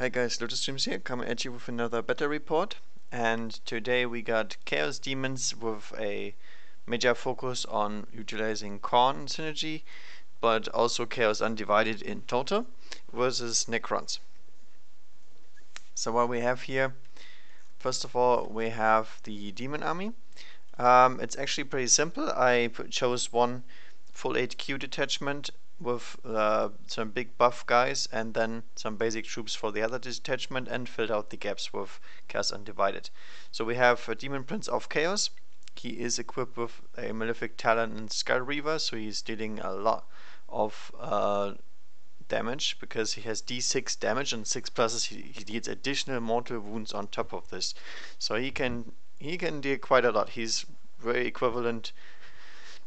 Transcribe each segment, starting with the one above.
Hi guys, Lotus Streams here, coming at you with another beta report. And today we got Chaos Demons with a major focus on utilizing Khorne synergy, but also Chaos Undivided in total versus Necrons. So what we have here, first of all, we have the Demon Army. It's actually pretty simple. I chose one full HQ detachment with some big buff guys and then some basic troops for the other detachment and filled out the gaps with Chaos Undivided. So we have a Demon Prince of Chaos. He is equipped with a Malefic Talon and Skull Reaver, so he's dealing a lot of damage because he has D6 damage and 6 pluses. He deals additional mortal wounds on top of this, so he can deal quite a lot. He's very equivalent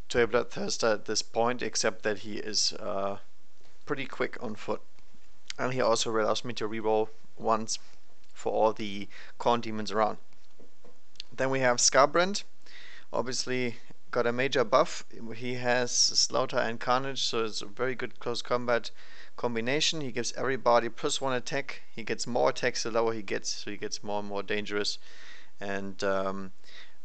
to a Bloodthirster at this point, except that he is pretty quick on foot. And he also allows me to reroll once for all the Khorne demons around. Then we have Scarbrand. Obviously got a major buff. He has Slaughter and Carnage, so it's a very good close combat combination. He gives everybody +1 attack. He gets more attacks the lower he gets, so he gets more and more dangerous. And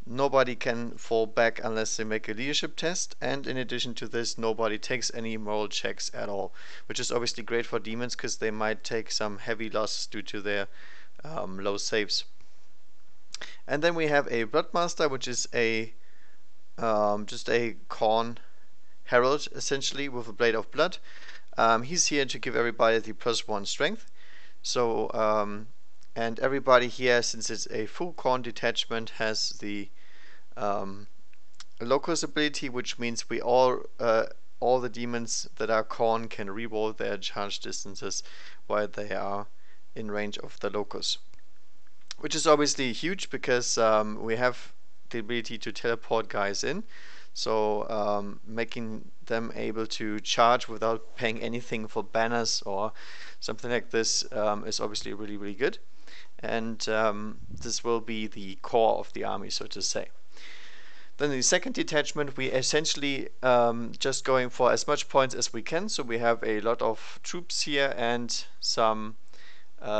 nobody can fall back unless they make a leadership test, and in addition to this, nobody takes any moral checks at all, which is obviously great for demons because they might take some heavy losses due to their low saves. And then we have a Bloodmaster, which is a just a Khorne herald essentially with a blade of blood. He's here to give everybody the +1 strength. So and everybody here, since it's a full Khorne detachment, has the Locus ability, which means we all the demons that are Khorne can reroll their charge distances while they are in range of the Locus, which is obviously huge because we have the ability to teleport guys in, so making them able to charge without paying anything for banners or something like this is obviously really good. And this will be the core of the army, so to say. Then the second detachment, we essentially just going for as much points as we can. So we have a lot of troops here and some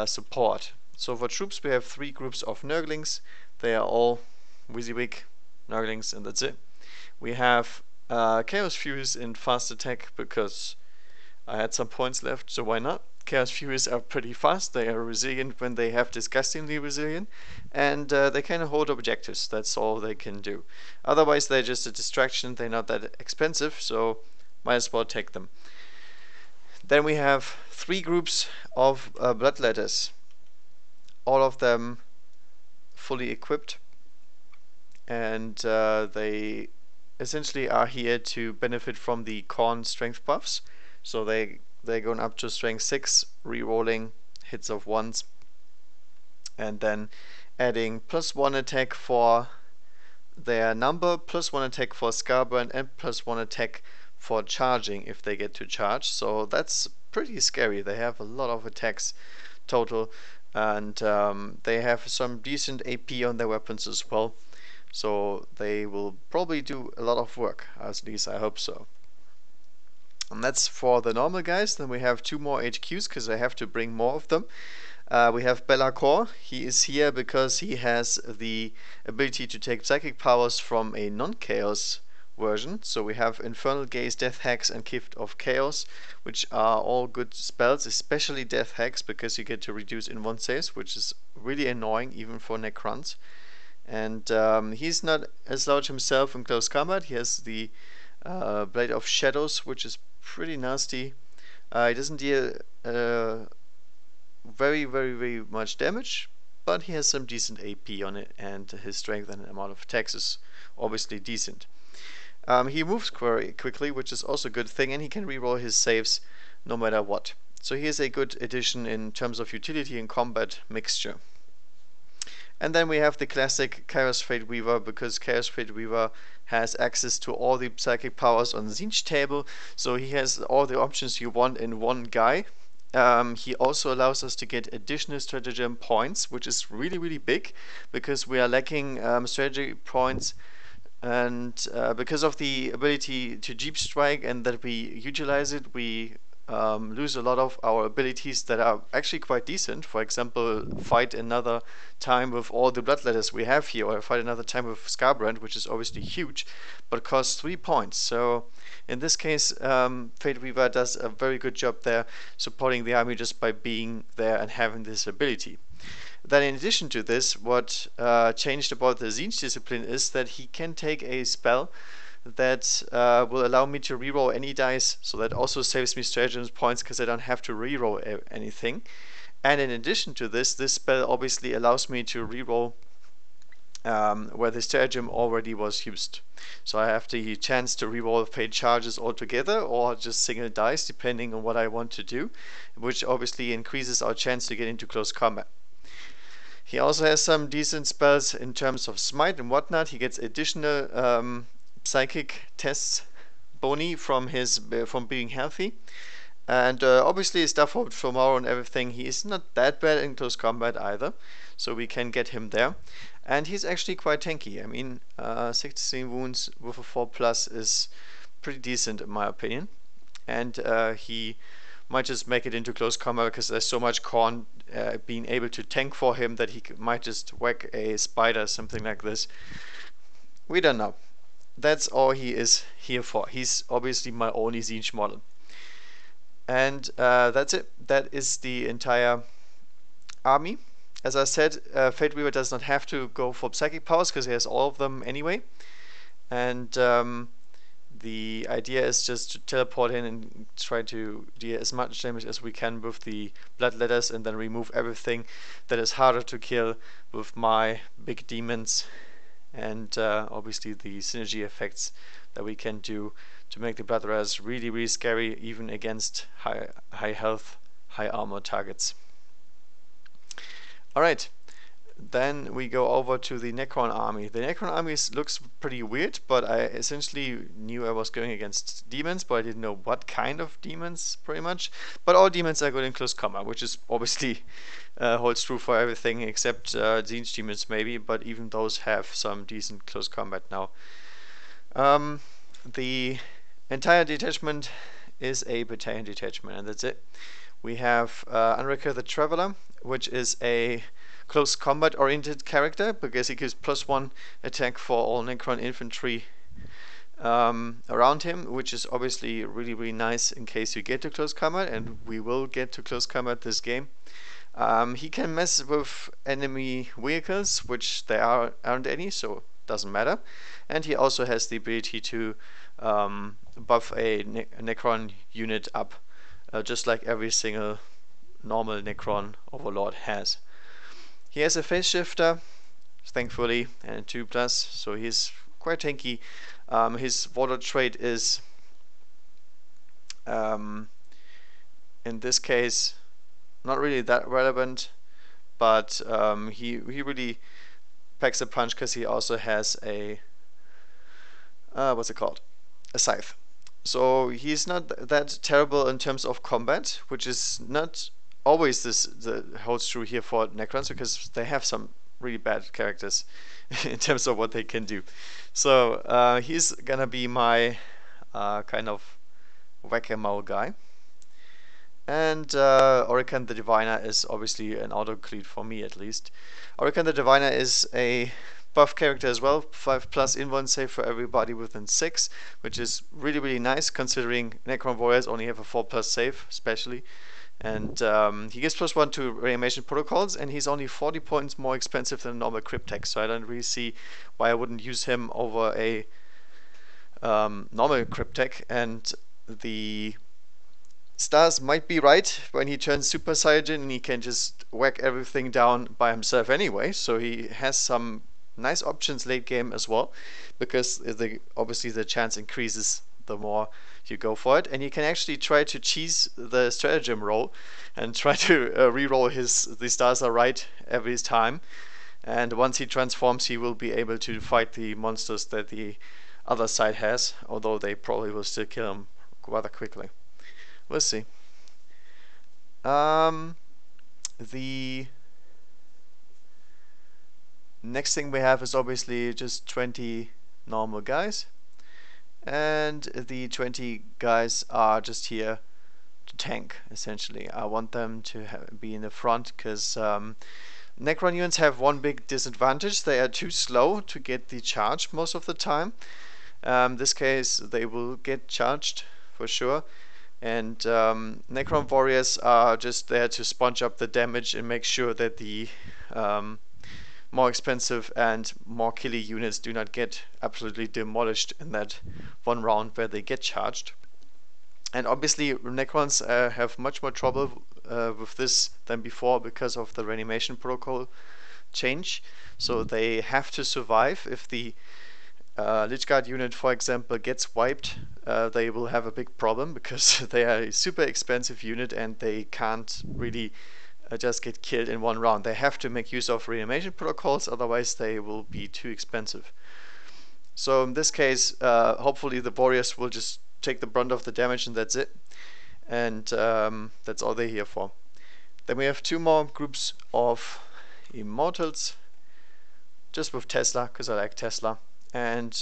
support. So for troops, we have 3 groups of Nerdlings. They are all WYSIWYG Nerdlings, and that's it. We have Chaos Furies in fast attack because I had some points left, so why not? Chaos Furies are pretty fast, they are resilient when they have disgustingly resilient, and they can hold objectives, that's all they can do. Otherwise they're just a distraction, they're not that expensive, so might as well take them. Then we have 3 groups of Bloodletters, all of them fully equipped, and they essentially are here to benefit from the Khorne strength buffs, so they're going up to strength 6, re-rolling hits of 1s, and then adding +1 attack for their number, +1 attack for Scarbrand, and +1 attack for charging if they get to charge. So that's pretty scary. They have a lot of attacks total, and they have some decent AP on their weapons as well. So they will probably do a lot of work, at least I hope so. And that's for the normal guys. Then we have 2 more HQs because I have to bring more of them. We have Be'lakor. He is here because he has the ability to take psychic powers from a non-chaos version. So we have Infernal Gaze, Death Hex, and Gift of Chaos, which are all good spells, especially Death Hex because you get to reduce in 1 saves, which is really annoying even for Necrons. And he's not as large himself in close combat. He has the Blade of Shadows, which is pretty nasty. He doesn't deal very much damage, but he has some decent AP on it, and his strength and amount of attacks is obviously decent. He moves very quickly, which is also a good thing, and he can reroll his saves no matter what. So he is a good addition in terms of utility and combat mixture. And then we have the classic Chaos Fate Weaver, because Chaos Fate Weaver has access to all the psychic powers on the Zinj table, so he has all the options you want in one guy. He also allows us to get additional stratagem points, which is really big, because we are lacking strategy points, and because of the ability to Jeep Strike and that we utilize it, we lose a lot of our abilities that are actually quite decent. For example, fight another time with all the bloodletters we have here, or fight another time with Scarbrand, which is obviously huge, but costs 3 points. So in this case, Fate Weaver does a very good job there, supporting the army just by being there and having this ability. Then in addition to this, what changed about the Tzeentch discipline is that he can take a spell that will allow me to reroll any dice, so that also saves me stratagem points because I don't have to reroll anything. And in addition to this, this spell obviously allows me to reroll where the stratagem already was used. So I have the chance to reroll fate charges altogether, or just single dice depending on what I want to do, which obviously increases our chance to get into close combat. He also has some decent spells in terms of smite and whatnot. He gets additional psychic tests boni from being healthy, and obviously stuff for tomorrow and everything. He is not that bad in close combat either, so we can get him there. And he's actually quite tanky. I mean, 16 wounds with a 4+ is pretty decent in my opinion, and he might just make it into close combat because there's so much Khorne being able to tank for him that he might just whack a spider, something like this. We don't know. That's all he is here for. He's obviously my only Tzeentch model. And that's it. That is the entire army. As I said, Fate Weaver does not have to go for psychic powers because he has all of them anyway. And the idea is just to teleport in and try to deal as much damage as we can with the bloodletters, and then remove everything that is harder to kill with my big demons. And obviously the synergy effects that we can do to make the bloodletters really, really scary, even against high health, high armor targets. Alright, then we go over to the Necron army. The Necron army looks pretty weird, but I essentially knew I was going against demons, but I didn't know what kind of demons, pretty much. But all demons are good in close combat, which is obviously holds true for everything except Tzeentch demons maybe, but even those have some decent close combat now. The entire detachment is a battalion detachment, and that's it. We have Unrecker the Traveler, which is a close combat oriented character because he gives +1 attack for all Necron infantry around him, which is obviously really, really nice in case you get to close combat, and we will get to close combat this game. He can mess with enemy vehicles, which there aren't any, so doesn't matter. And he also has the ability to buff a Necron unit up, just like every single normal Necron Overlord has. He has a phase shifter, thankfully, and a 2+, so he's quite tanky. His Warlord trait is, in this case, not really that relevant, but he really packs a punch because he also has a what's it called? A scythe. So he's not that terrible in terms of combat, which is not always holds true here for Necrons, because they have some really bad characters in terms of what they can do. So he's gonna be my kind of whack-a-mole guy. And Orican the Diviner is obviously an auto-complete for me, at least. Orican the Diviner is a buff character as well, 5+ invuln save for everybody within 6, which is really, really nice considering Necron Warriors only have a 4+ save, especially. And he gives +1 to reanimation protocols, and he's only 40 points more expensive than a normal Cryptek, so I don't really see why I wouldn't use him over a normal Cryptek. And the stars might be right when he turns Super Saiyan and he can just whack everything down by himself anyway, so he has some nice options late game as well, because obviously the chance increases the more you go for it, and you can actually try to cheese the stratagem roll and try to re-roll the stars are right every time, and once he transforms he will be able to fight the monsters that the other side has, although they probably will still kill him rather quickly. We'll see. The next thing we have is obviously just 20 normal guys, and the 20 guys are just here tank, essentially. I want them to be in the front, because Necron units have one big disadvantage. They are too slow to get the charge most of the time. In this case, they will get charged for sure. And Necron warriors are just there to sponge up the damage and make sure that the more expensive and more killy units do not get absolutely demolished in that one round where they get charged. And obviously Necrons have much more trouble with this than before because of the reanimation protocol change. So they have to survive. If the Illage Guard unit, for example, gets wiped, they will have a big problem, because they are a super expensive unit and they can't really just get killed in one round. They have to make use of reanimation protocols, otherwise they will be too expensive. So in this case, hopefully the warriors will just take the brunt of the damage, and that's it. And that's all they're here for. Then we have two more groups of Immortals, just with Tesla, because I like Tesla. And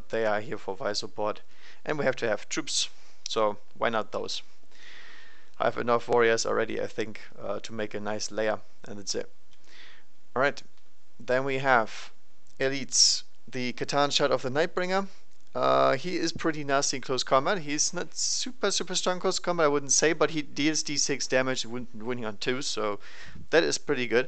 they are here for fire support. And we have to have troops, so why not those? I have enough warriors already, I think, to make a nice layer, and that's it. Alright, then we have elites. The Catan Shard of the Nightbringer. He is pretty nasty in close combat. He's not super strong in close combat, I wouldn't say, but he deals d6 damage winning on 2, so that is pretty good.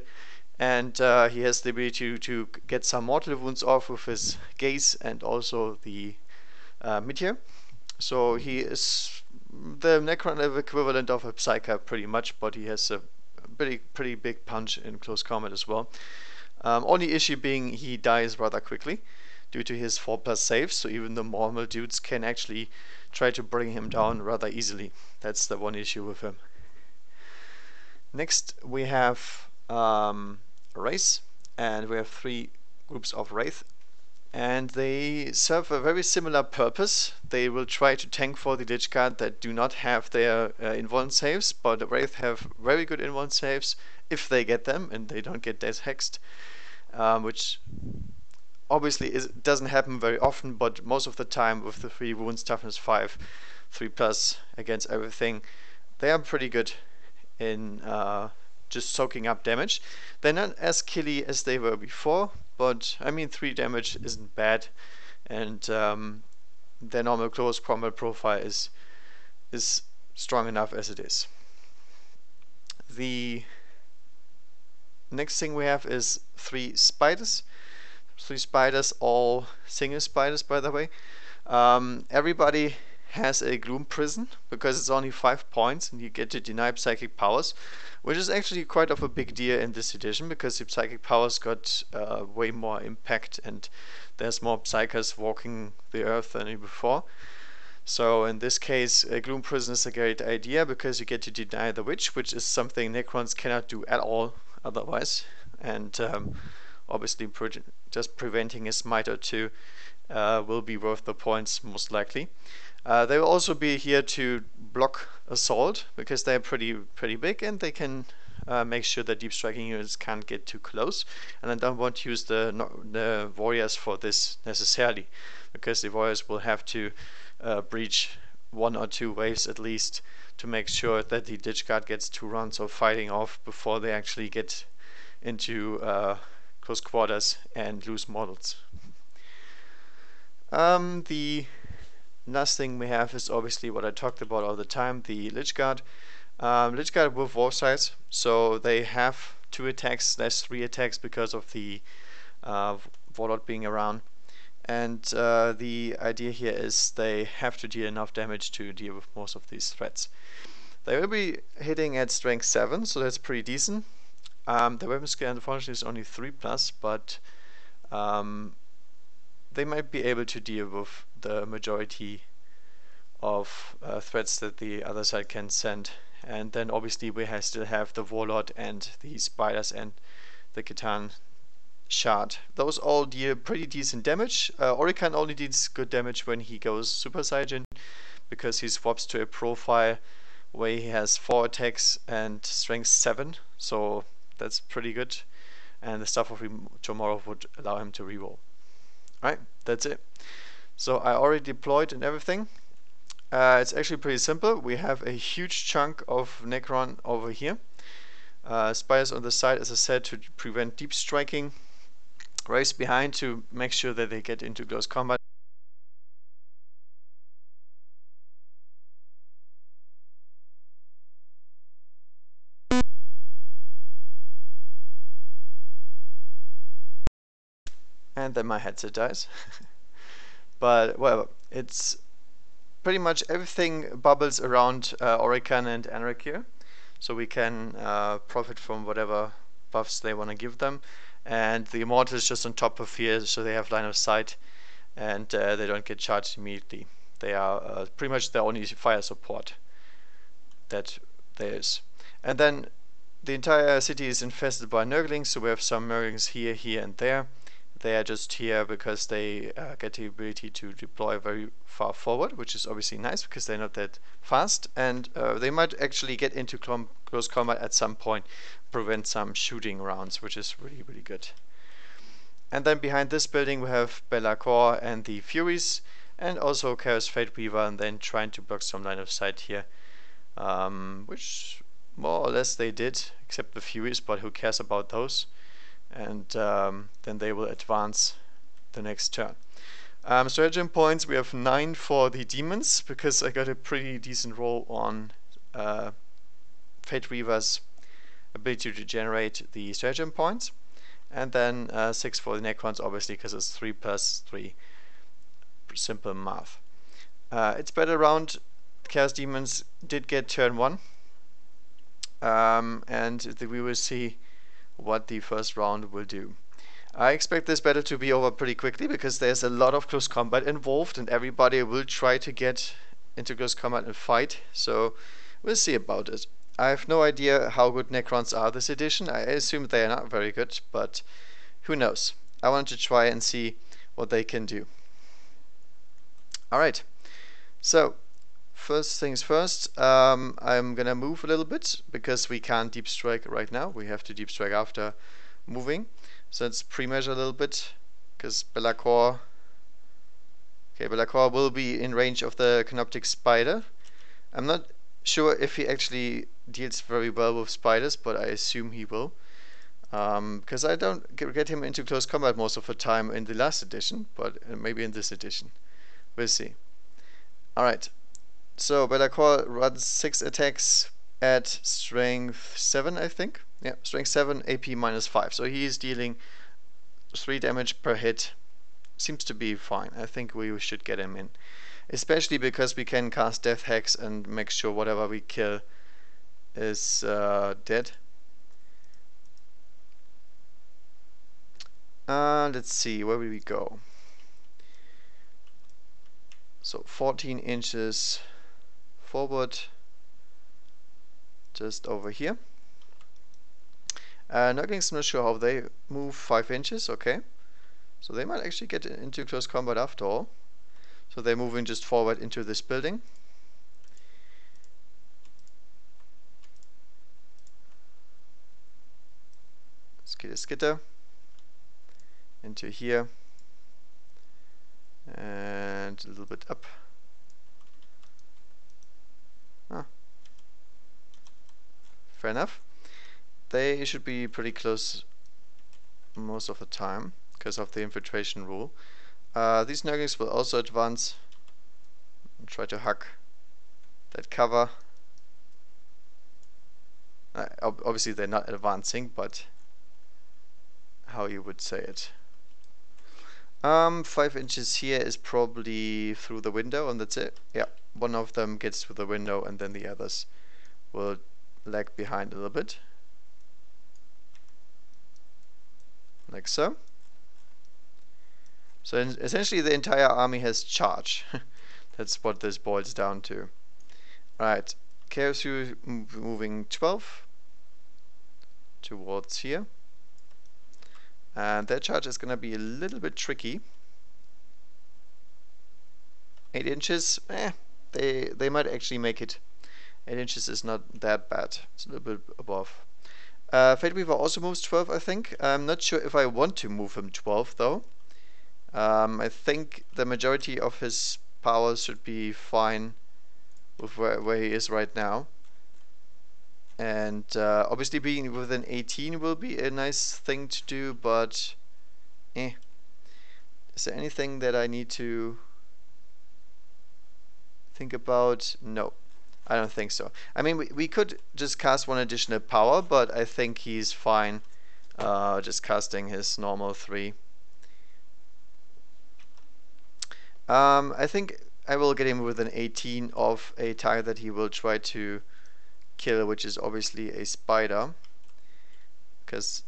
And he has the ability to get some mortal wounds off with his gaze and also the meteor. So he is the Necron equivalent of a Psyker pretty much, but he has a pretty big punch in close combat as well. Only issue being he dies rather quickly due to his 4+ saves, so even the normal dudes can actually try to bring him down rather easily. That's the one issue with him. Next we have Wraith, and we have 3 groups of Wraith, and they serve a very similar purpose. They will try to tank for the Illage Guard that do not have their invuln saves, but the Wraith have very good invuln saves if they get them and they don't get death hexed, which obviously doesn't happen very often, but most of the time with the 3 wounds, toughness 5, 3+ against everything, they are pretty good in just soaking up damage. They're not as killy as they were before, but I mean 3 damage isn't bad, and their normal close combat profile is strong enough as it is. The next thing we have is 3 spiders. 3 spiders, all single spiders by the way. Everybody has a gloom prison because it's only 5 points and you get to deny psychic powers, which is actually quite of a big deal in this edition because the psychic powers got way more impact and there's more psychers walking the earth than before. So in this case, a gloom prison is a great idea because you get to deny the witch, which is something Necrons cannot do at all otherwise, and obviously just preventing a smite or 2 will be worth the points most likely. They will also be here to block assault because they're pretty big and they can make sure that deep striking units can't get too close. And I don't want to use the warriors for this necessarily, because the warriors will have to breach 1 or 2 waves at least to make sure that the Illage Guard gets 2 rounds of fighting off before they actually get into close quarters and lose models. The last thing we have is obviously what I talked about all the time, the Illage Guard. Illage Guard with war size, so they have 2 attacks, less 3 attacks because of the Warlord being around. And the idea here is they have to deal enough damage to deal with most of these threats. They will be hitting at strength 7, so that's pretty decent. The weapon skill unfortunately is only 3+, but they might be able to deal with the majority of threats that the other side can send. And then obviously we still have the Warlord and the Spiders and the Catan Shard. Those all deal pretty decent damage. Orican only deals good damage when he goes Super Saiyan, because he swaps to a profile where he has 4 attacks and strength 7, so that's pretty good. And the Staff of Tomorrow would allow him to reroll. Alright, that's it. So I already deployed and everything. It's actually pretty simple. We have a huge chunk of Necron over here. Spires on the side, as I said, to prevent deep striking. Race behind to make sure that they get into close combat. And then my headset dies. But well, it's pretty much everything bubbles around Orican and Anric here. So we can profit from whatever buffs they want to give them. And the Immortals just on top of here, so they have line of sight and they don't get charged immediately. They are pretty much the only fire support that there is. And then the entire city is infested by Nerdlings, so we have some Nerdlings here, here, and there. They are just here because they get the ability to deploy very far forward, which is obviously nice because they're not that fast, and they might actually get into close combat at some point, prevent some shooting rounds, which is really, really good. And then behind this building we have Be'lakor and the Furies, and also Chaos Fate Weaver, and then trying to block some line of sight here, which more or less they did, except the Furies, but who cares about those? And then they will advance the next turn. Stratagem points, we have 9 for the Demons, because I got a pretty decent roll on Fate Weaver's ability to generate the stratagem points. And then 6 for the Necrons, obviously, because it's 3 plus 3. Simple math. It's better round. Chaos Demons did get turn 1. And we will see what the first round will do. I expect this battle to be over pretty quickly because there's a lot of close combat involved and everybody will try to get into close combat and fight, so we'll see about it. I have no idea how good Necrons are this edition. I assume they are not very good, but who knows. I want to try and see what they can do. Alright, so first things first, I'm gonna move a little bit because we can't deep strike right now. We have to deep strike after moving. So let's pre-measure a little bit because Be'lakor will be in range of the Canoptic Spider. I'm not sure if he actually deals very well with spiders, but I assume he will. Because I don't get him into close combat most of the time in the last edition, but maybe in this edition. We'll see. Alright. So Be'lakor runs 6 attacks at strength 7, I think. Yeah, strength 7, AP minus 5. So he is dealing 3 damage per hit. Seems to be fine. I think we should get him in. Especially because we can cast Death Hex and make sure whatever we kill is dead. Let's see, where will we go? So 14 inches forward, just over here. Nerdlings, I'm not sure how they move. 5 inches, okay. So they might actually get into close combat after all. So they're moving just forward into this building. Skitter, skitter. Into here. And a little bit up. Fair enough. They should be pretty close most of the time because of the infiltration rule. These Nerdlings will also advance and try to hug that cover. Obviously they're not advancing, but how you would say it. 5 inches here is probably through the window, and that's it. Yeah, one of them gets through the window and then the others will lag behind a little bit. Like so. So essentially the entire army has charge. That's what this boils down to. Alright, Chaos moving 12 towards here. And their charge is going to be a little bit tricky. 8 inches, they might actually make it. 8 inches is not that bad. It's a little bit above. Fate Weaver also moves 12, I think. I'm not sure if I want to move him 12 though. I think the majority of his powers should be fine with where he is right now. And obviously being within 18 will be a nice thing to do, but is there anything that I need to think about? No, I don't think so. I mean, we could just cast one additional power, but I think he's fine just casting his normal 3. I think I will get him with an 18 of a target that he will try to kill, which is obviously a spider, because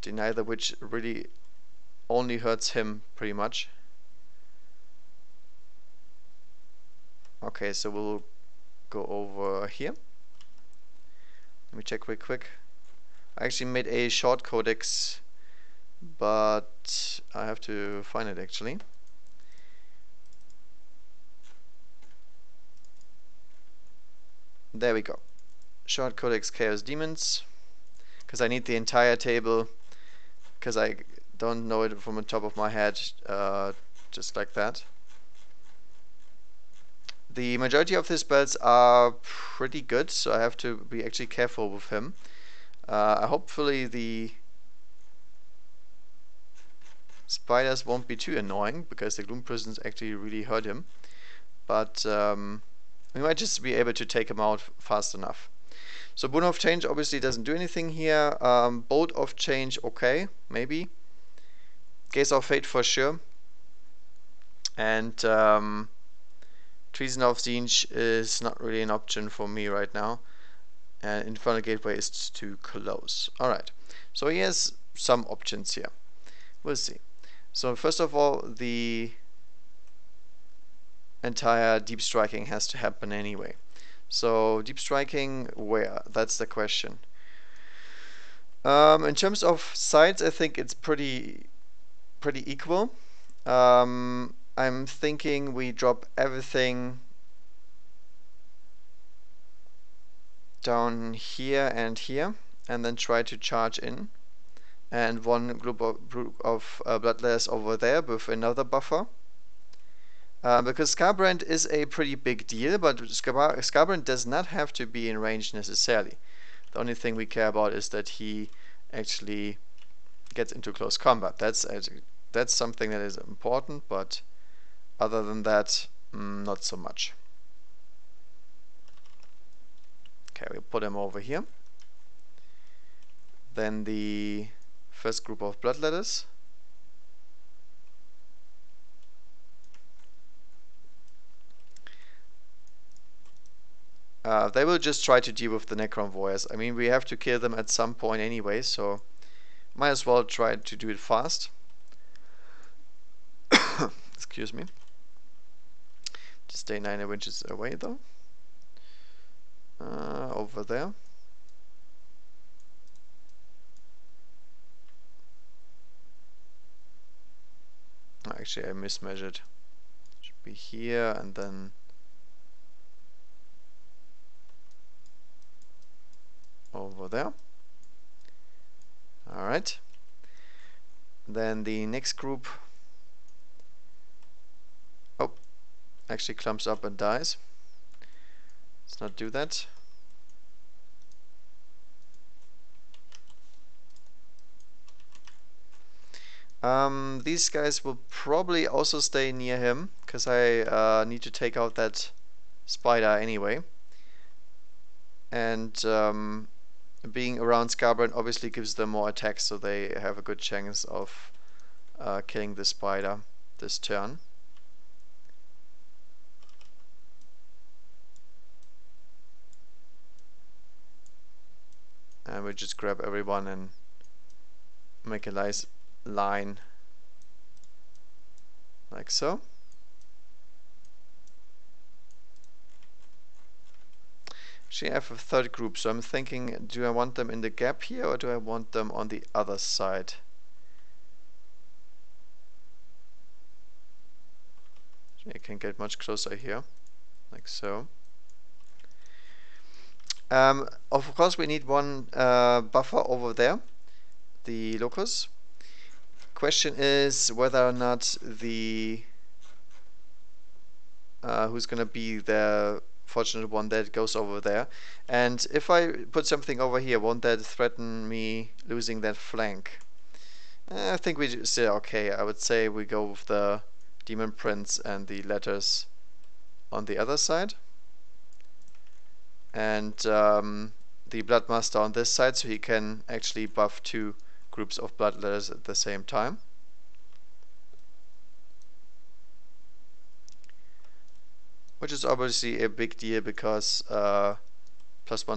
Deny the Witch really only hurts him pretty much. Okay, so we'll go over here. Let me check real quick. I actually made a short codex, but I have to find it actually. There we go. Short codex Chaos Demons, because I need the entire table, because I don't know it from the top of my head, just like that. The majority of his spells are pretty good, so I have to be actually careful with him. Hopefully the spiders won't be too annoying, because the Gloom Prisons actually really hurt him. But we might just be able to take him out fast enough. So Boon of Change obviously doesn't do anything here. Bolt of Change, okay, maybe. Gaze of Fate for sure. And Treason of Zinj is not really an option for me right now. And Infernal Gateway is too close. Alright, so he has some options here. We'll see. So first of all, the entire deep striking has to happen anyway. So deep striking where? That's the question. In terms of sides, I think it's pretty equal. I'm thinking we drop everything down here and here, and then try to charge in. And one group of Bloodletters over there with another buffer. Because Scarbrand is a pretty big deal, but Scarbrand does not have to be in range necessarily. The only thing we care about is that he actually gets into close combat. That's something that is important, but other than that, not so much. Okay, we'll put him over here. Then the first group of Bloodletters. They will just try to deal with the Necron Warriors. I mean, we have to kill them at some point anyway, so might as well try to do it fast. Excuse me. Just stay 9 inches away though. Over there. Actually, I mismeasured. Should be here and then over there. Alright. Then the next group actually clumps up and dies. Let's not do that. These guys will probably also stay near him, because I need to take out that spider anyway. And being around Scarbrand obviously gives them more attacks, so they have a good chance of killing the spider this turn. And we just grab everyone and make a nice line like so. Actually, I have a third group, so I'm thinking, do I want them in the gap here or do I want them on the other side? So you can get much closer here, like so. Of course, we need one buffer over there, the locus. Question is whether or not the who's gonna be the unfortunate one that goes over there. And if I put something over here, won't that threaten me losing that flank? I think we still okay. I would say we go with the Demon Prince and the letters on the other side. And the Bloodmaster on this side, so he can actually buff two groups of blood letters at the same time. Which is obviously a big deal because +1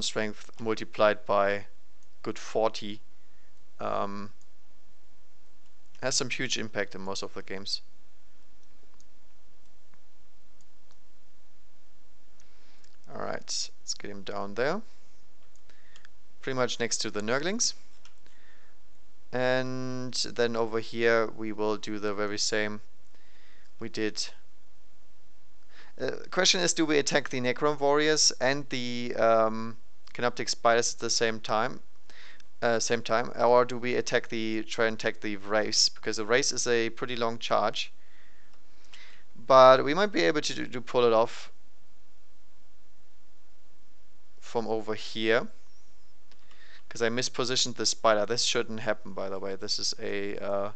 strength multiplied by good 40 has some huge impact in most of the games. Alright, let's get him down there. Pretty much next to the Nerdlings. And then over here we will do the very same we did. Question is, do we attack the Necron warriors and the Canoptic spiders at the same time? Or do we try and attack the race? Because the race is a pretty long charge. But we might be able to pull it off from over here. Because I mispositioned the spider. This shouldn't happen, by the way. This is a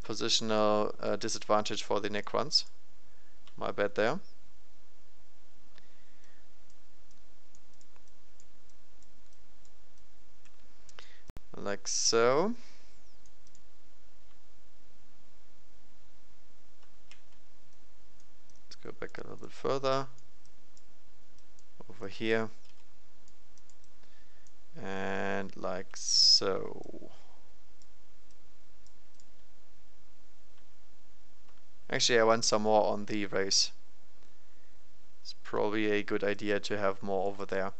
positional disadvantage for the Necrons. My bad there. Like so. Let's go back a little bit further. Over here. And like so. Actually, I want some more on the race. It's probably a good idea to have more over there.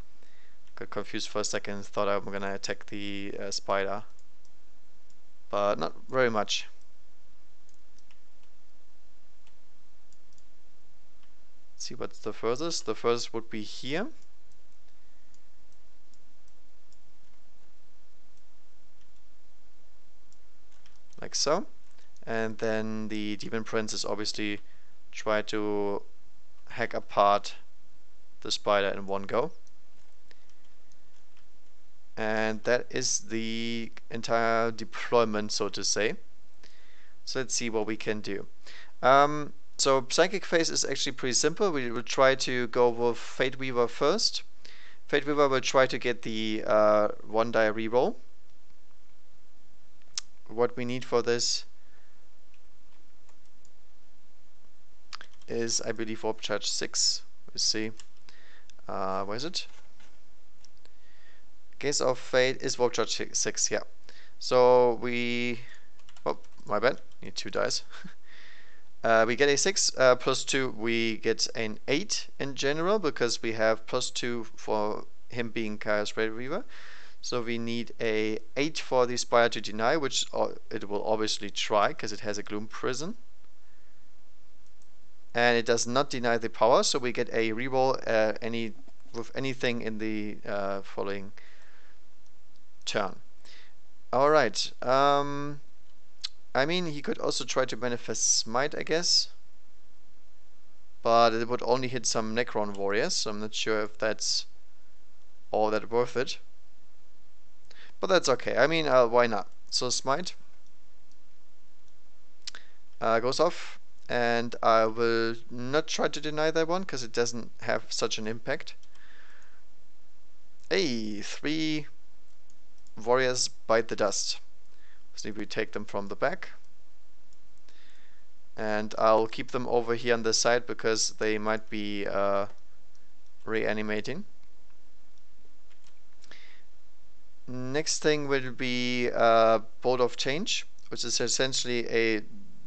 Got confused for a second, thought I'm gonna attack the spider. But not very much. Let's see what's the furthest. The furthest would be here. Like so. And then the Demon Prince is obviously try to hack apart the spider in one go. And that is the entire deployment, so to say. So let's see what we can do. So Psychic Phase is actually pretty simple. We will try to go with Fate Weaver first. Fate Weaver will try to get the 1-die reroll. What we need for this is, I believe, Warp Charge 6. Let's see. Where is it? Case of Fate is Warp Charge 6, yeah. So we... Oh, my bad. Need 2 dice. We get a 6, plus 2, we get an 8 in general, because we have plus 2 for him being Chaos Ray Reaver. So we need a 8 for the Spire to deny, which it will obviously try, because it has a Gloom Prison. And it does not deny the power, so we get a reroll with anything in the following turn. Alright. I mean, he could also try to manifest Smite, I guess. But it would only hit some Necron warriors, so I'm not sure if that's all that worth it. But that's okay. I mean, why not? So Smite goes off. And I will not try to deny that one, because it doesn't have such an impact. Hey, 3 warriors bite the dust. So we take them from the back. And I'll keep them over here on the side, because they might be reanimating. Next thing will be Bolt of Change, which is essentially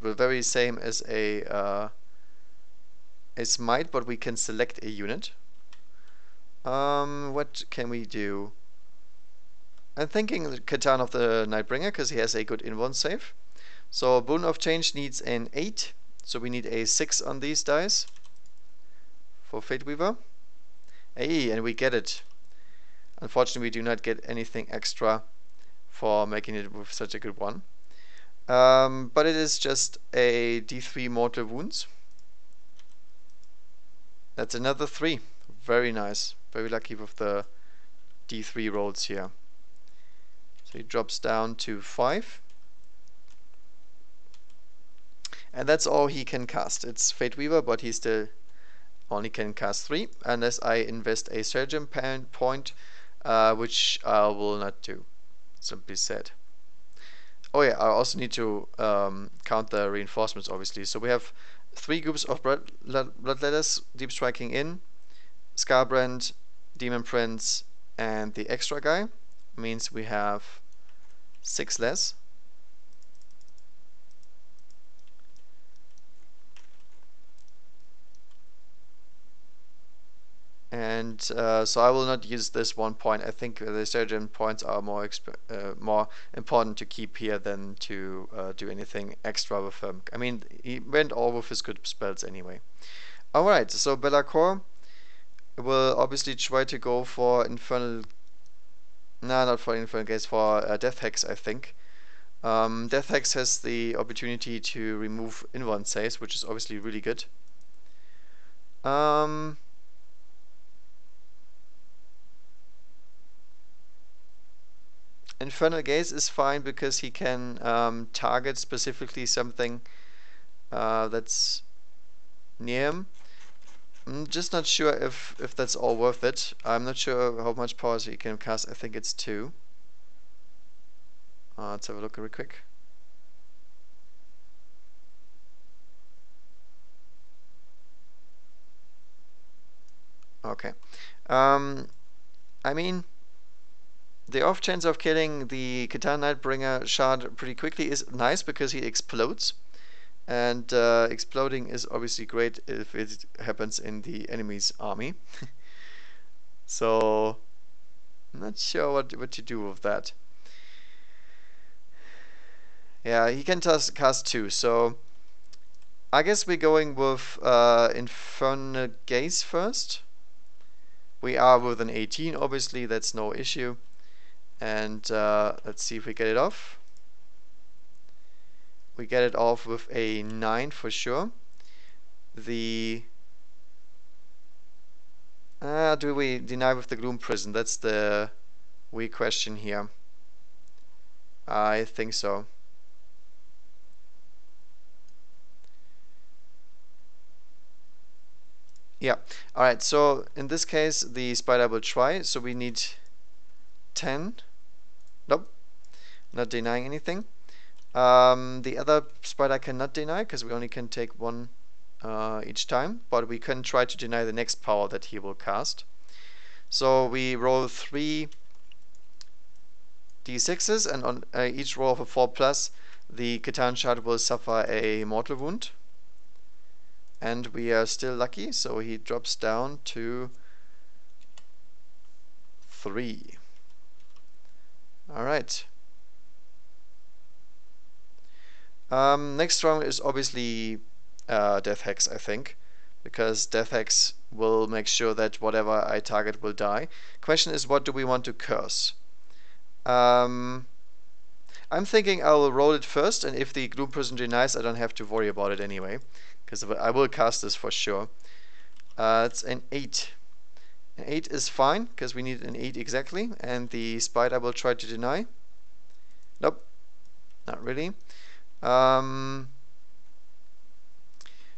the very same as a Smite, but we can select a unit. What can we do? I'm thinking Catan of the Nightbringer, because he has a good invuln save. So Boon of Change needs an 8, so we need a 6 on these dice for Fate Weaver. Hey, and we get it. Unfortunately, we do not get anything extra for making it with such a good one. But it is just a D3 mortal wounds. That's another 3. Very nice. Very lucky with the D3 rolls here. So he drops down to 5. And that's all he can cast. It's Fate Weaver, but he still only can cast 3, unless I invest a Surgeon point, which I will not do, simply said. Oh yeah, I also need to count the reinforcements, obviously. So we have 3 groups of Bloodletters, Deep Striking in, Scarbrand, Demon Prince, and the extra guy. Means we have 6 less. And so I will not use this 1 point. I think the Surgeon points are more important to keep here than to do anything extra with him. I mean, he went all with his good spells anyway. Alright, so Be'lakor will obviously try to go for Infernal... No, not for Infernal Gaze, for Death Hex, I think. Death Hex has the opportunity to remove invuln saves, which is obviously really good. Infernal Gaze is fine because he can target specifically something that's near him. I'm just not sure if that's all worth it. I'm not sure how much power he can cast. I think it's 2. Let's have a look real quick. Okay. I mean, the off chance of killing the Katana Nightbringer shard pretty quickly is nice because he explodes. And exploding is obviously great if it happens in the enemy's army. So, I'm not sure what to do with that. Yeah, he can cast 2, so I guess we're going with Infernal Gaze first. We are with an 18, obviously, that's no issue. And let's see if we get it off. We get it off with a 9 for sure. Do we deny with the Gloom Prison? That's the weak question here. I think so. Yeah. Alright, so in this case the spider will try, so we need 10. Nope. Not denying anything. The other spider cannot deny because we only can take 1 each time, but we can try to deny the next power that he will cast. So we roll 3 d6s, and on each roll of a 4+, the Catan shard will suffer a mortal wound. And we are still lucky, so he drops down to 3. Alright. Next round is obviously Death Hex, I think, because Death Hex will make sure that whatever I target will die. Question is, what do we want to curse? I'm thinking I will roll it first, and if the Gloom Prison denies, I don't have to worry about it anyway, because I will cast this for sure. It's an 8. An 8 is fine, because we need an 8 exactly, and the spider will try to deny. Nope, not really.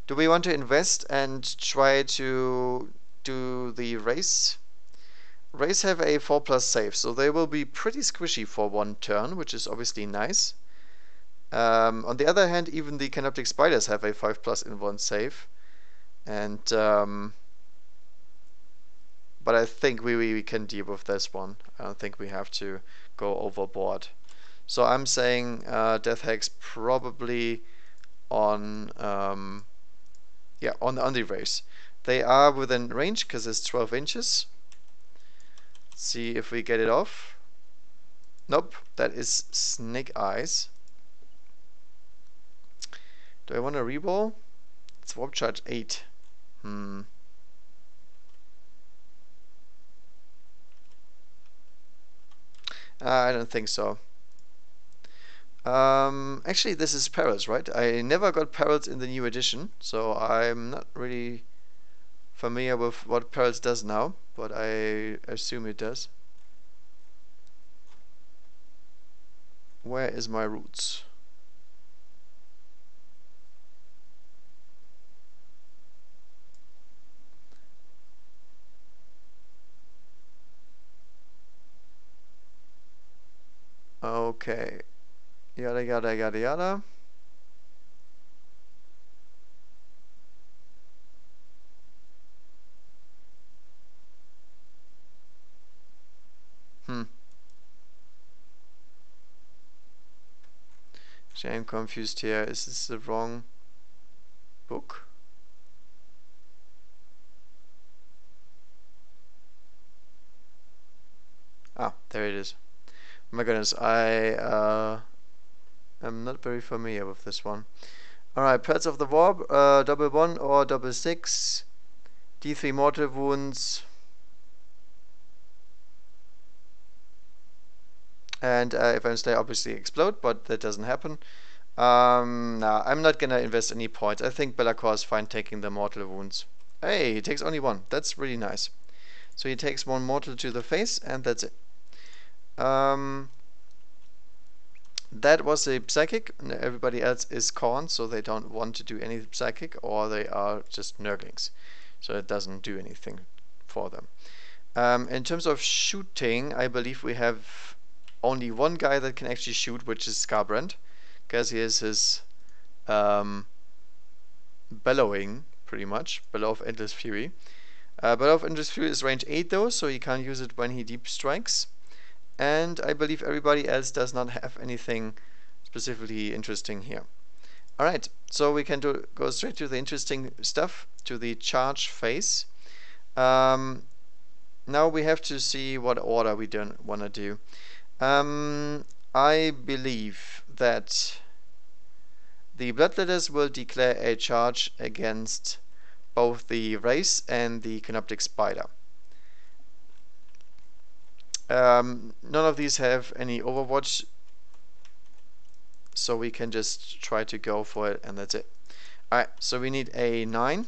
Do we want to invest and try to do the race? Race have a 4+ save, so they will be pretty squishy for 1 turn, which is obviously nice. On the other hand, even the Canoptic Spiders have a 5+ in 1 save. And but I think we can deal with this one. I don't think we have to go overboard. So I'm saying Death Hex probably on on the race. They are within range because it's 12 inches. Let's see if we get it off. Nope, that is Snake Eyes. Do I want to reroll? It's Warp Charge 8. I don't think so. Actually, this is Perils, right? I never got Perils in the new edition, so I'm not really familiar with what Perils does now, but I assume it does. Where is my roots? Okay. Yada yada yada yada. Actually, I'm confused here. Is this the wrong book? Ah, there it is. Oh my goodness, I am not very familiar with this one. Alright, Pets of the Warp, double 1 or double 6, D3 mortal wounds, and eventually obviously explode, but that doesn't happen. Nah, I'm not gonna invest any points. I think Be'lakor is fine taking the mortal wounds. Hey, he takes only 1. That's really nice. So he takes 1 mortal to the face, and that's it. That was a psychic. Everybody else is Khorne, so they don't want to do any psychic, or they are just Nerdlings, so it doesn't do anything for them. In terms of shooting, I believe we have only one guy that can actually shoot, which is Skarbrand, because he has his bellowing, pretty much, Bellow of Endless Fury. Bellow of Endless Fury is range 8 though, so he can't use it when he deep strikes. And I believe everybody else does not have anything specifically interesting here. Alright, so we can go straight to the interesting stuff, to the charge phase. Now we have to see what order we don't want to do. I believe that the Bloodletters will declare a charge against both the Wraith and the Canoptic Spider. None of these have any Overwatch, so we can just try to go for it, and that's it. Alright, so we need a 9,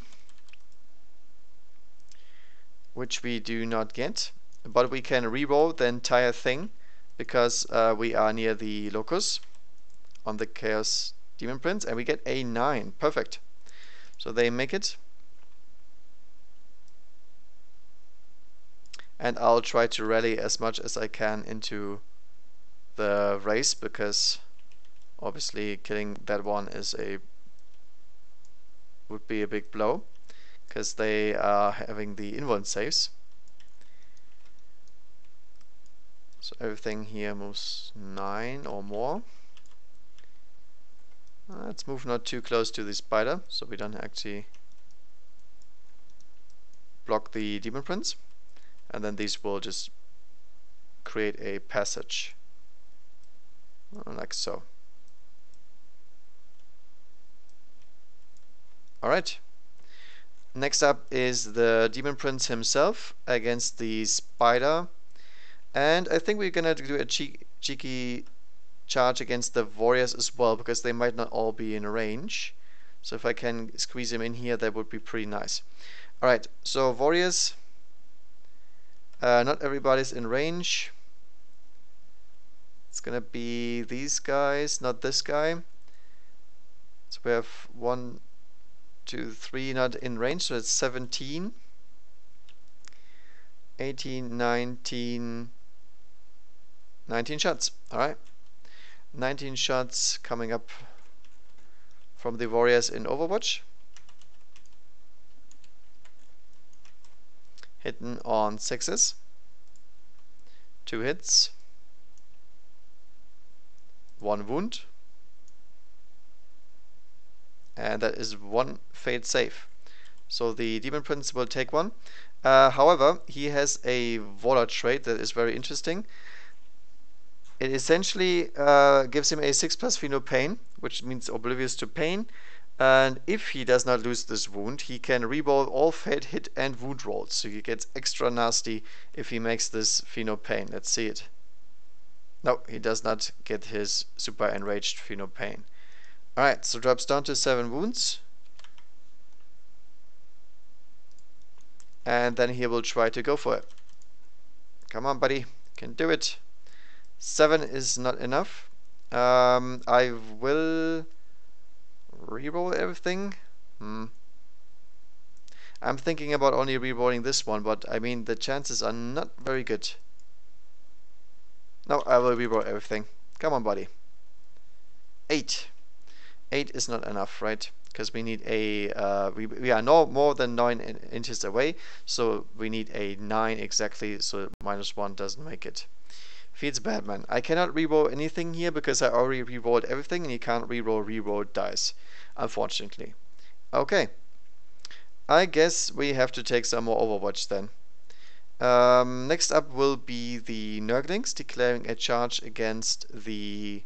which we do not get, but we can reroll the entire thing because we are near the Locus on the Chaos Demon Prince, and we get a 9. Perfect. So they make it. And I'll try to rally as much as I can into the race, because obviously killing that one would be a big blow, because they are having the invuln saves. So everything here moves 9 or more. Let's move not too close to the spider, so we don't actually block the Demon Prince. And then these will just create a passage, like so. Alright. Next up is the Demon Prince himself against the spider. And I think we're gonna do a cheeky charge against the warriors as well, because they might not all be in range. So if I can squeeze him in here, that would be pretty nice. Alright, so warriors. Not everybody's in range. It's gonna be these guys, not this guy. So we have 1, 2, 3 not in range, so it's 17, 18, 19 shots. Alright. 19 shots coming up from the warriors in Overwatch. Hitting on 6s. 2 hits. 1 wound. And that is 1 fade save. So the Demon Prince will take 1. However, he has a Warlord trait that is very interesting. It essentially gives him a 6+ Pheno Pain, which means oblivious to pain. And if he does not lose this wound, he can reroll all fade, hit, and wound rolls. So he gets extra nasty if he makes this Pheno Pain. Let's see it. No, he does not get his super enraged Pheno Pain. Alright, so drops down to 7 wounds. And then he will try to go for it. Come on, buddy. Can do it. 7 is not enough. I will reroll everything. I'm thinking about only rerolling this one, but I mean the chances are not very good. No, I will reroll everything. Come on, buddy. 8. 8 is not enough, right? Because we need a we are no more than 9 inches away, so we need a 9 exactly, so -1 doesn't make it. Feeds Batman. I cannot reroll anything here because I already rerolled everything, and you can't reroll dice, unfortunately. Okay, I guess we have to take some more Overwatch then. Next up will be the Nerdlings declaring a charge against the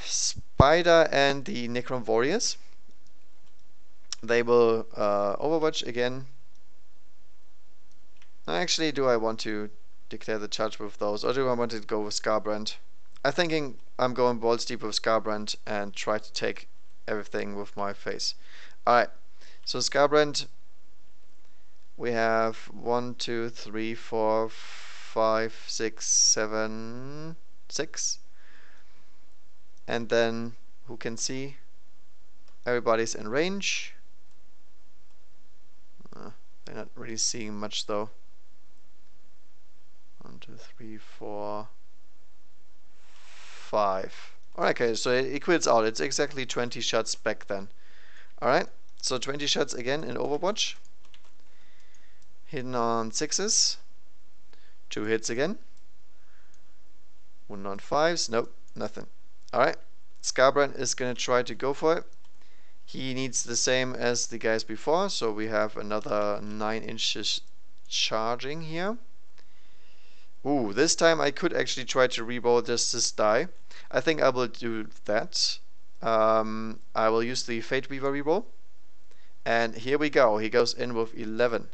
Spider and the Necron Warriors. They will Overwatch again. Actually, do I want to declare the charge with those, or do I want to go with Scarbrand? I'm thinking I'm going balls deep with Scarbrand and try to take everything with my face. Alright, so Scarbrand, we have 1, 2, 3, 4, 5, 6, 7, 6. And then, who can see? Everybody's in range. They're not really seeing much though. 1, 2, 3, 4, 5. Okay, so it quits out. It's exactly 20 shots back then. Alright, so 20 shots again in Overwatch. Hitting on 6s. 2 hits again. 1 on 5s. Nope, nothing. Alright, Scarbrand is going to try to go for it. He needs the same as the guys before, so we have another 9 inches charging here. Ooh, this time I could actually try to reroll just this die. I think I will do that. I will use the Fate Weaver reroll. And here we go. He goes in with 11.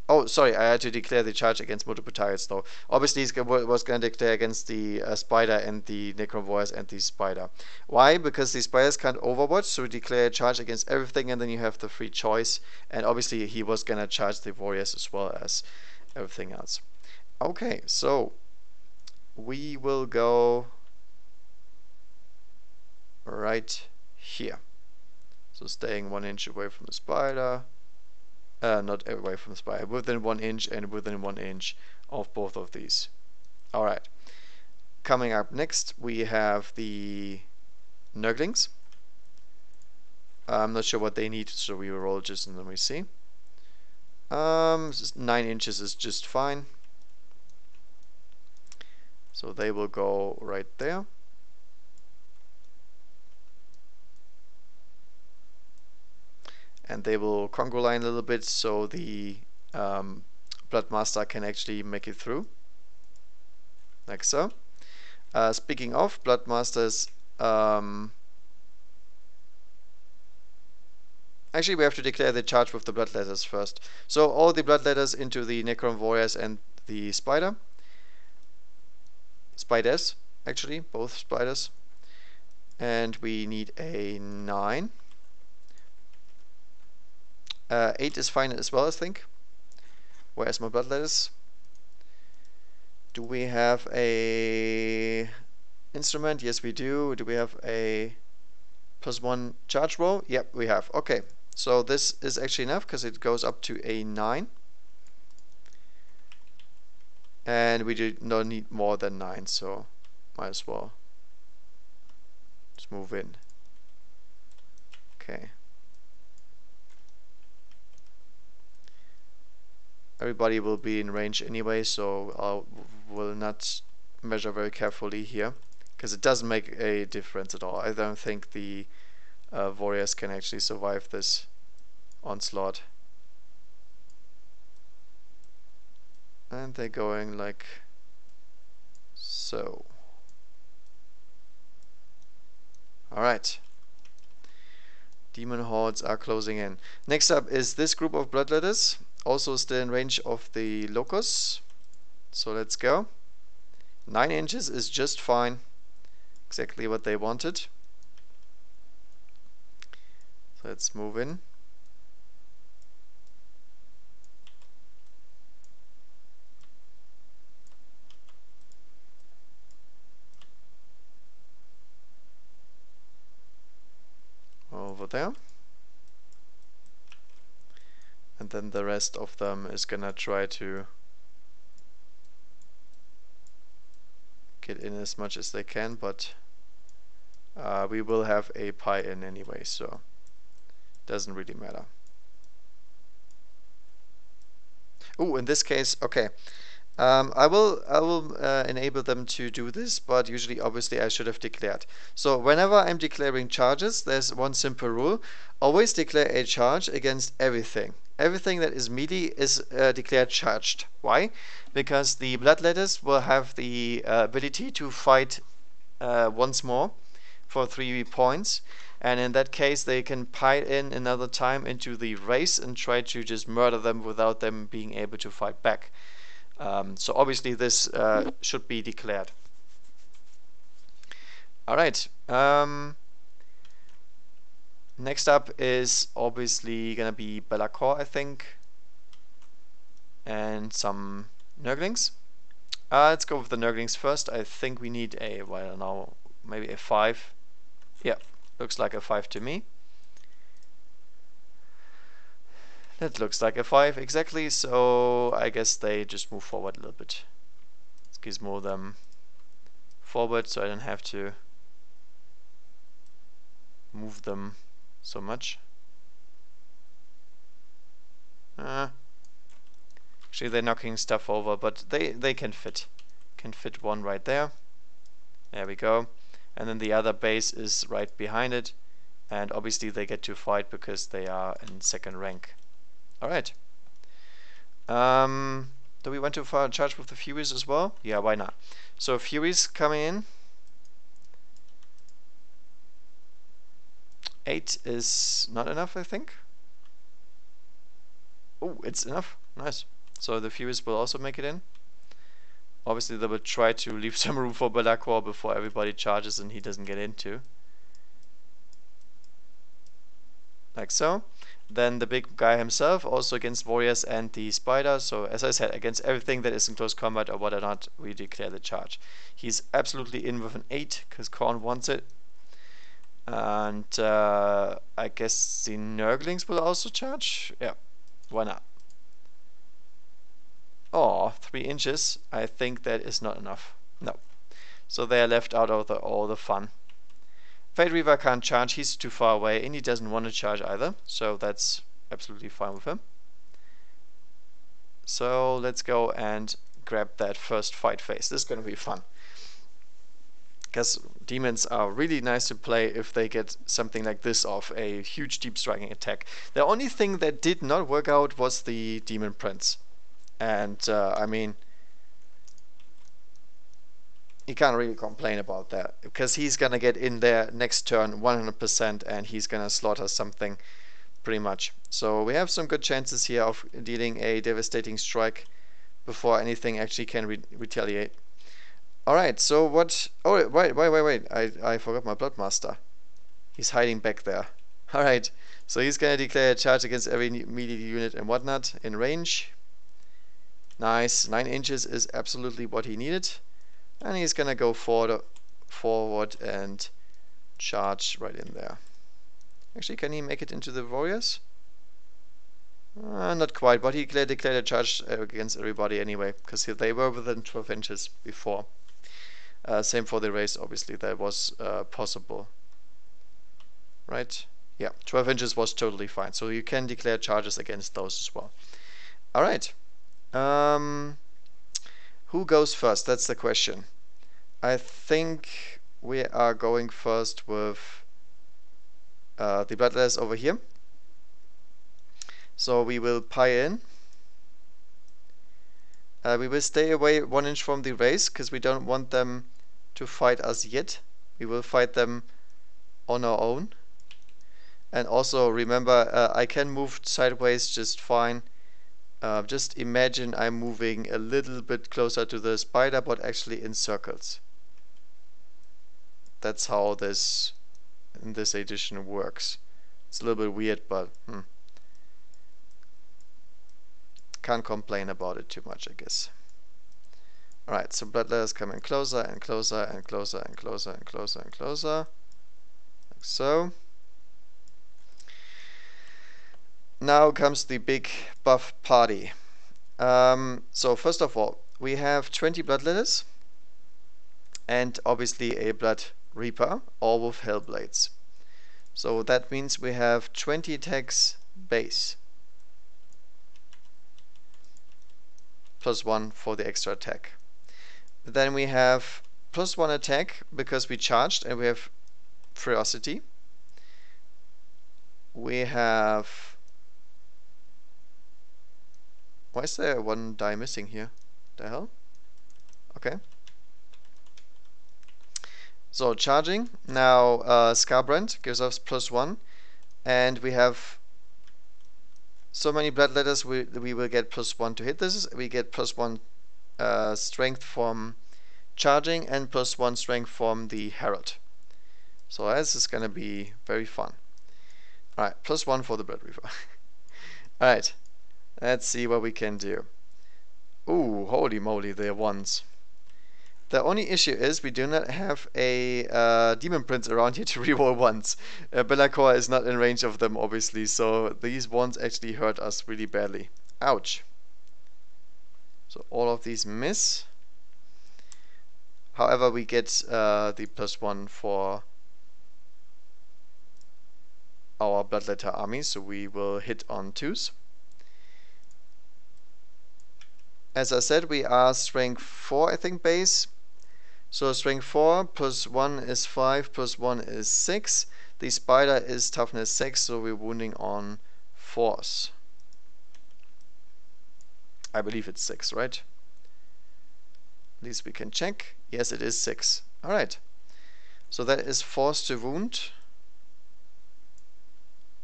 Oh, sorry, I had to declare the charge against multiple targets though. Obviously, he was going to declare against the Spider and the Necron Warriors and the Spider. Why? Because the Spiders can't Overwatch, so declare a charge against everything, and then you have the free choice. And obviously, he was going to charge the Warriors as well as everything else. Okay, so we will go right here. So staying 1 inch away from the Spider. Not away from the Spider, within 1 inch and within 1 inch of both of these. Alright. Coming up next, we have the Nerdlings. I'm not sure what they need, so we will roll just and then we see. 9 inches is just fine. So they will go right there. And they will congo line a little bit so the Bloodmaster can actually make it through. Like so. Speaking of Bloodmasters, actually we have to declare the charge with the Bloodletters first. So all the Bloodletters into the Necron Warriors and the Spider. Spiders, actually, both Spiders. And we need a 9. 8 is fine as well, I think. Where's my Bloodletters? Do we have a instrument? Yes, we do. Do we have a +1 charge roll? Yep, we have. Okay, so this is actually enough because it goes up to a 9. And we do not need more than 9, so might as well just move in. Okay. Everybody will be in range anyway, so I will not measure very carefully here, because it doesn't make a difference at all. I don't think the warriors can actually survive this onslaught. And they're going like so. Alright. Demon hordes are closing in. Next up is this group of Bloodletters, also still in range of the Locust. So let's go. 9 inches is just fine. Exactly what they wanted. So let's move in. there. And then the rest of them is gonna try to get in as much as they can, but we will have a pie in anyway, so doesn't really matter. Oh, in this case, okay. I will enable them to do this, but usually, obviously, I should have declared. So whenever I'm declaring charges, there's one simple rule: always declare a charge against everything. Everything that is melee is declared charged. Why? Because the bloodletters will have the ability to fight once more for 3 points, and in that case they can pile in another time into the race and try to just murder them without them being able to fight back. So obviously this should be declared. Alright, next up is obviously gonna be Be'lakor, I think, and some Nerdlings. Let's go with the Nerdlings first. I think we need a, well, I don't know, maybe a 5. Yeah, looks like a 5 to me. That looks like a 5 exactly, so I guess they just move forward a little bit. Let's gizmo them forward so I don't have to move them so much. Actually, they're knocking stuff over, but they can fit. Can fit one right there. There we go. And then the other base is right behind it. And obviously they get to fight because they are in 2nd rank. Alright. Do we want to charge with the Furies as well? Yeah, why not? So Furies coming in. 8 is not enough, I think. Oh, it's enough. Nice. So the Furies will also make it in. Obviously they will try to leave some room for Be'lakor before everybody charges and he doesn't get into. Like so. Then the big guy himself, also against warriors and the spider. So as I said, against everything that is in close combat or whatnot, we declare the charge. He's absolutely in with an 8 because Khorne wants it. And I guess the Nerdlings will also charge. Yeah, why not? Oh, 3 inches. I think that is not enough. No. So they are left out of all the fun. Fate Reaver can't charge, he's too far away, and he doesn't want to charge either, so that's absolutely fine with him. So let's go and grab that first fight phase. This is going to be fun. Because demons are really nice to play if they get something like this off, a huge deep striking attack. The only thing that did not work out was the Demon Prince. And I mean, you can't really complain about that, because he's gonna get in there next turn 100% and he's gonna slaughter something pretty much. So we have some good chances here of dealing a devastating strike before anything actually can retaliate. Alright, so what... Oh, wait. I forgot my Bloodmaster. He's hiding back there. Alright, so he's gonna declare a charge against every melee unit and whatnot in range. Nice, 9 inches is absolutely what he needed. And he's gonna go forward and charge right in there. Actually, can he make it into the warriors? Not quite, but he declared a charge against everybody anyway, because they were within 12 inches before. Same for the race, obviously, that was possible. Right? Yeah, 12 inches was totally fine, so you can declare charges against those as well. Alright. Who goes first? That's the question. I think we are going first with the Bloodletters over here. So we will pie in. We will stay away 1 inch from the race because we don't want them to fight us yet. We will fight them on our own. And also remember, I can move sideways just fine. Just imagine I'm moving a little bit closer to the spider, but actually in circles. That's how this in this edition works. It's a little bit weird, but can't complain about it too much, I guess. Alright, so Bloodletters coming closer and closer and closer and closer and closer and closer. Like so. now comes the big buff party. So first of all, we have 20 bloodletters and obviously a blood reaper, all with hellblades. So that means we have 20 attacks base. +1 for the extra attack. Then we have +1 attack because we charged and we have ferocity. We have... Why is there one die missing here? The hell? Okay. So charging. Now Scarbrand gives us +1. And we have so many bloodletters we will get +1 to hit this. We get +1 strength from charging and +1 strength from the Herald. So this is gonna be very fun. Alright, +1 for the Blood Reaver. Alright, let's see what we can do. Ooh, holy moly, they're ones. The only issue is we do not have a Demon Prince around here to reroll ones. Be'lakor is not in range of them, obviously, so these ones actually hurt us really badly. Ouch. So all of these miss. However, we get the +1 for our Bloodletter army, so we will hit on 2s. As I said, we are strength 4, I think, base. So strength 4 +1 is 5, +1 is 6. The spider is toughness 6, so we're wounding on 4s. I believe it's 6, right? At least we can check. Yes, it is 6. Alright. So that is force to wound.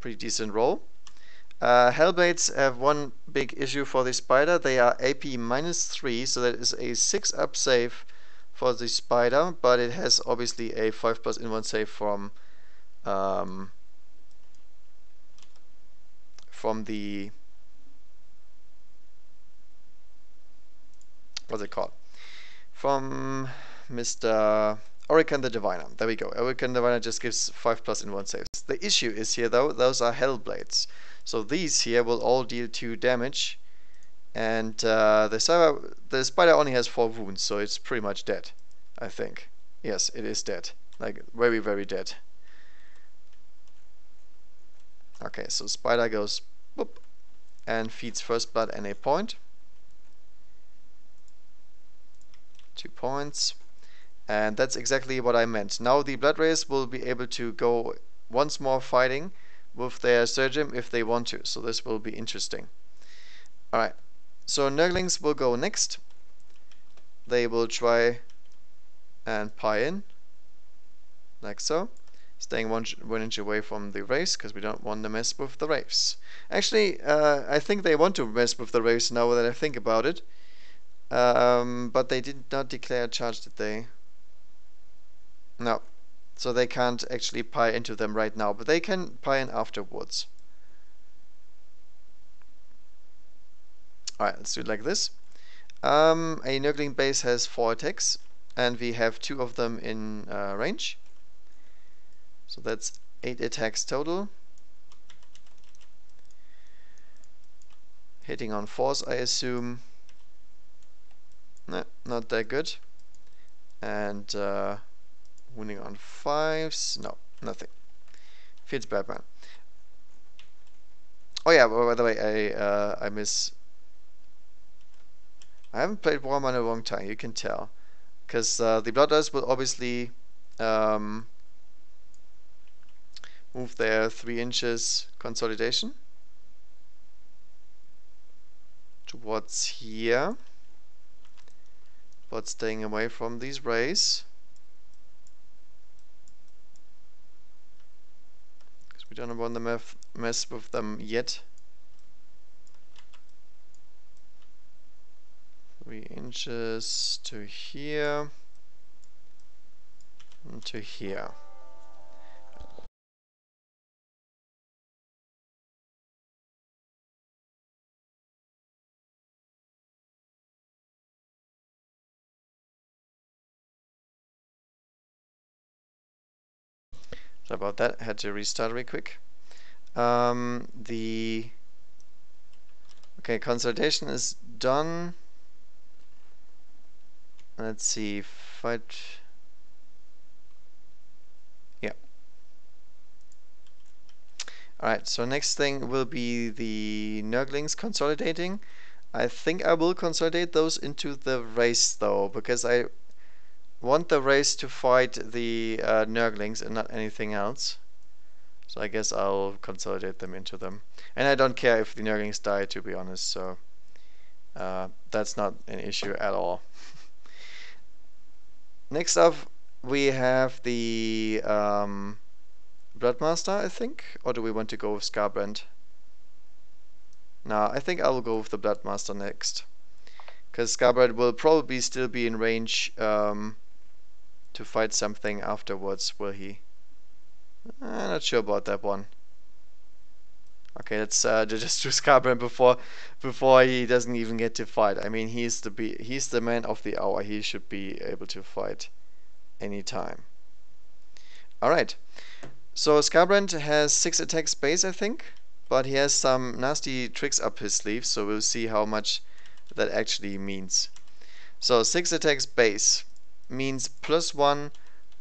Pretty decent roll. Hellblades have one big issue for the spider. They are AP -3, so that is a 6-up save for the spider, but it has obviously a 5+ in 1 save from the... what's it called? From Mr. Orican the Diviner. There we go. Orican the Diviner just gives 5+ in 1 saves. The issue is here though, those are Hellblades. So these here will all deal 2 damage. And the spider only has 4 wounds, so it's pretty much dead, I think. Yes, it is dead. Like, very, very dead. Okay, so spider goes boop and feeds first blood and a point. 2 points. And that's exactly what I meant. Now the Blood Rays will be able to go once more fighting with their Surgeon if they want to. So this will be interesting. Alright. So Nerdlings will go next. They will try and pie in, like so, staying one inch away from the Wraiths because we don't want to mess with the Wraiths. Actually, I think they want to mess with the Wraiths now that I think about it. But they did not declare a charge, did they? No. So they can't actually pie into them right now, but they can pie in afterwards. Alright, let's do it like this. A Nurgling base has 4 attacks, and we have 2 of them in range. So that's 8 attacks total. Hitting on 4s, I assume. No, not that good. And wounding on 5s. No, nothing. Feels bad, man. Oh yeah, by the way, I haven't played Warhammer in a long time, you can tell. Because the Bloodlust will obviously move their 3 inches consolidation towards here, but staying away from these rays. Because we don't want to mess with them yet. 3 inches to here and to here. Sorry about that, I had to restart real quick. The Okay, consultation is done. Let's see, fight. Yeah. Alright, so next thing will be the Nerdlings consolidating. I think I will consolidate those into the race though, because I want the race to fight the Nurglings and not anything else. So I guess I'll consolidate them into them. And I don't care if the Nurglings die, to be honest, so that's not an issue at all. Next up, we have the Bloodmaster, I think? Or do we want to go with Scarbrand? No, I think I will go with the Bloodmaster next. Because Scarbrand will probably still be in range to fight something afterwards, will he? I'm not sure about that one. Okay, let's just do Scarbrand before he doesn't even get to fight. I mean, he's the man of the hour. He should be able to fight anytime. All right. So Scarbrand has 6 attacks base, I think, but he has some nasty tricks up his sleeve. So we'll see how much that actually means. So 6 attacks base means +1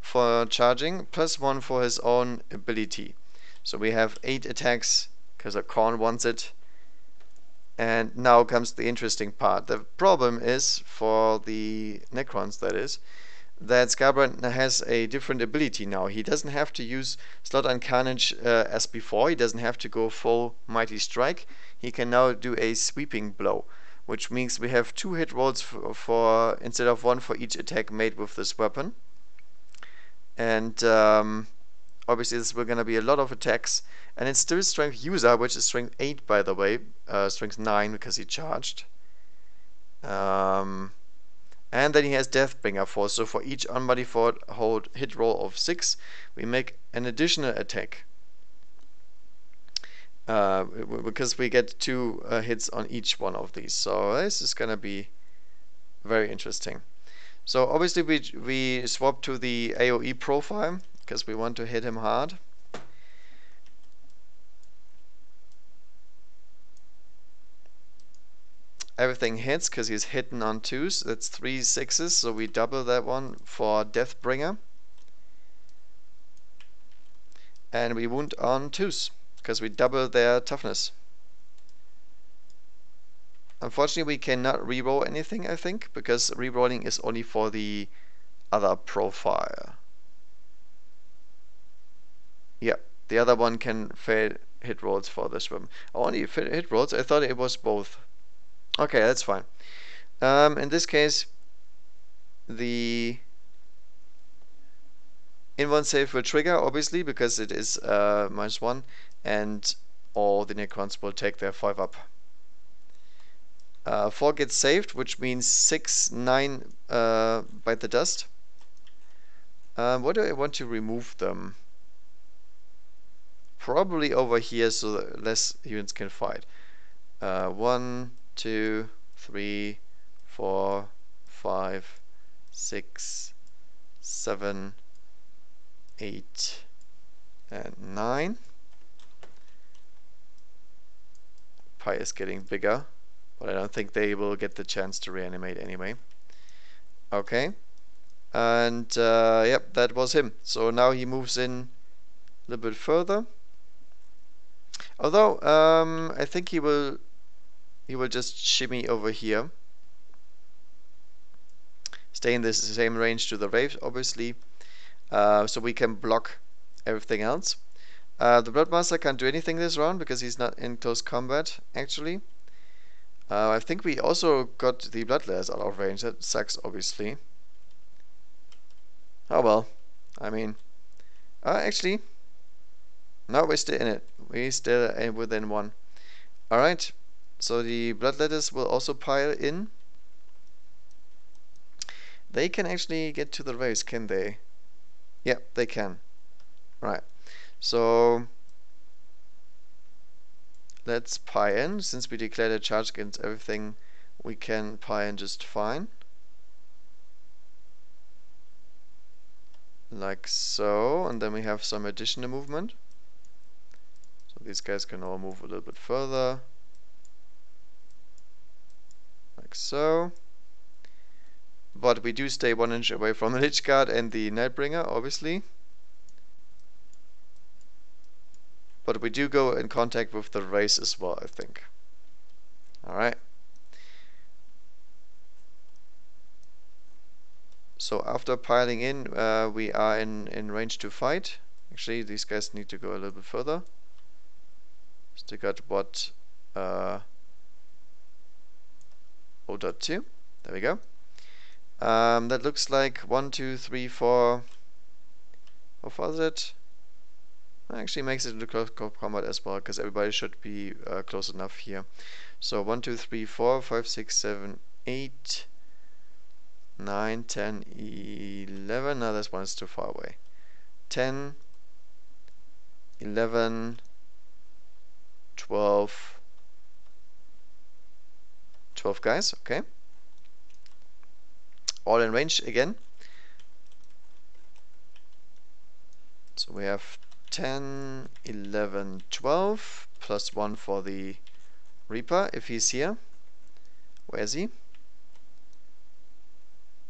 for charging, +1 for his own ability. So we have 8 attacks because a Khorne wants it. And now comes the interesting part. The problem is, for the Necrons that is, that Scarbrand has a different ability now. He doesn't have to use Slaughter and Carnage as before. He doesn't have to go full Mighty Strike. He can now do a sweeping blow, which means we have 2 hit rolls for instead of 1 for each attack made with this weapon. And obviously this will gonna be a lot of attacks, and it's still strength user, which is strength 8 by the way, strength 9 because he charged. And then he has Deathbringer 4, so for each unmodified hit roll of 6, we make an additional attack. Because we get 2 hits on each one of these, so this is gonna be very interesting. So obviously we swap to the AoE profile, because we want to hit him hard. Everything hits because he's hitting on 2s. That's 3 6s, so we double that one for Deathbringer. And we wound on 2s because we double their toughness. Unfortunately, we cannot reroll anything, I think, because rerolling is only for the other profile. Yeah, the other one can fail hit rolls for this one. Only hit rolls? I thought it was both. Okay, that's fine. In this case, the invuln save will trigger, obviously, because it is -1, and all the Necrons will take their 5 up. 4 gets saved, which means 6, 9 bite the dust. Where do I want to remove them? Probably over here, so that less units can fight. 1, 2, 3, 4, 5, 6, 7, 8, and 9. Pi is getting bigger, but I don't think they will get the chance to reanimate anyway. Okay. And yep, that was him. So now he moves in a little bit further. Although I think he will just shimmy over here. Stay in the same range to the Wraith, obviously. So we can block everything else. The Bloodmaster can't do anything this round because he's not in close combat, actually. I think we also got the Bloodlayers out of range. That sucks, obviously. Oh well. I mean... actually... No, we're still in it. We're still within 1. Alright. So the Bloodletters will also pile in. They can actually get to the race, can they? Yeah, they can. Right. So let's pie in. Since we declared a charge against everything, we can pie in just fine. Like so, and then we have some additional movement. So these guys can all move a little bit further. so. But we do stay 1 inch away from the Illage Guard and the Nightbringer, obviously. But we do go in contact with the race as well, I think. Alright. So after piling in, we are in range to fight. Actually, these guys need to go a little bit further. Stick at what? 0.2. There we go. That looks like 1, 2, 3, 4. How far is it? Actually makes it into close combat as well, because everybody should be close enough here. So 1, 2, 3, 4, 5, 6, 7, 8, 9, 10, 11. No, this one is too far away. 10, 11, 12. 12 guys, okay. All in range again. So we have 10, 11, 12, plus 1 for the Reaper, if he's here. Where is he?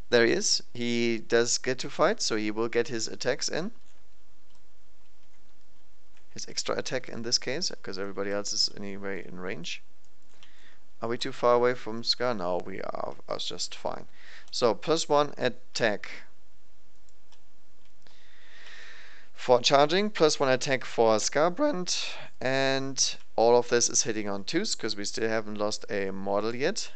There he is. He does get to fight, so he will get his attacks in. His extra attack in this case, because everybody else is anyway in range. Are we too far away from Scar? No, we are just fine. So, plus 1 attack for charging, plus 1 attack for Scarbrand, and all of this is hitting on 2s, because we still haven't lost a model yet.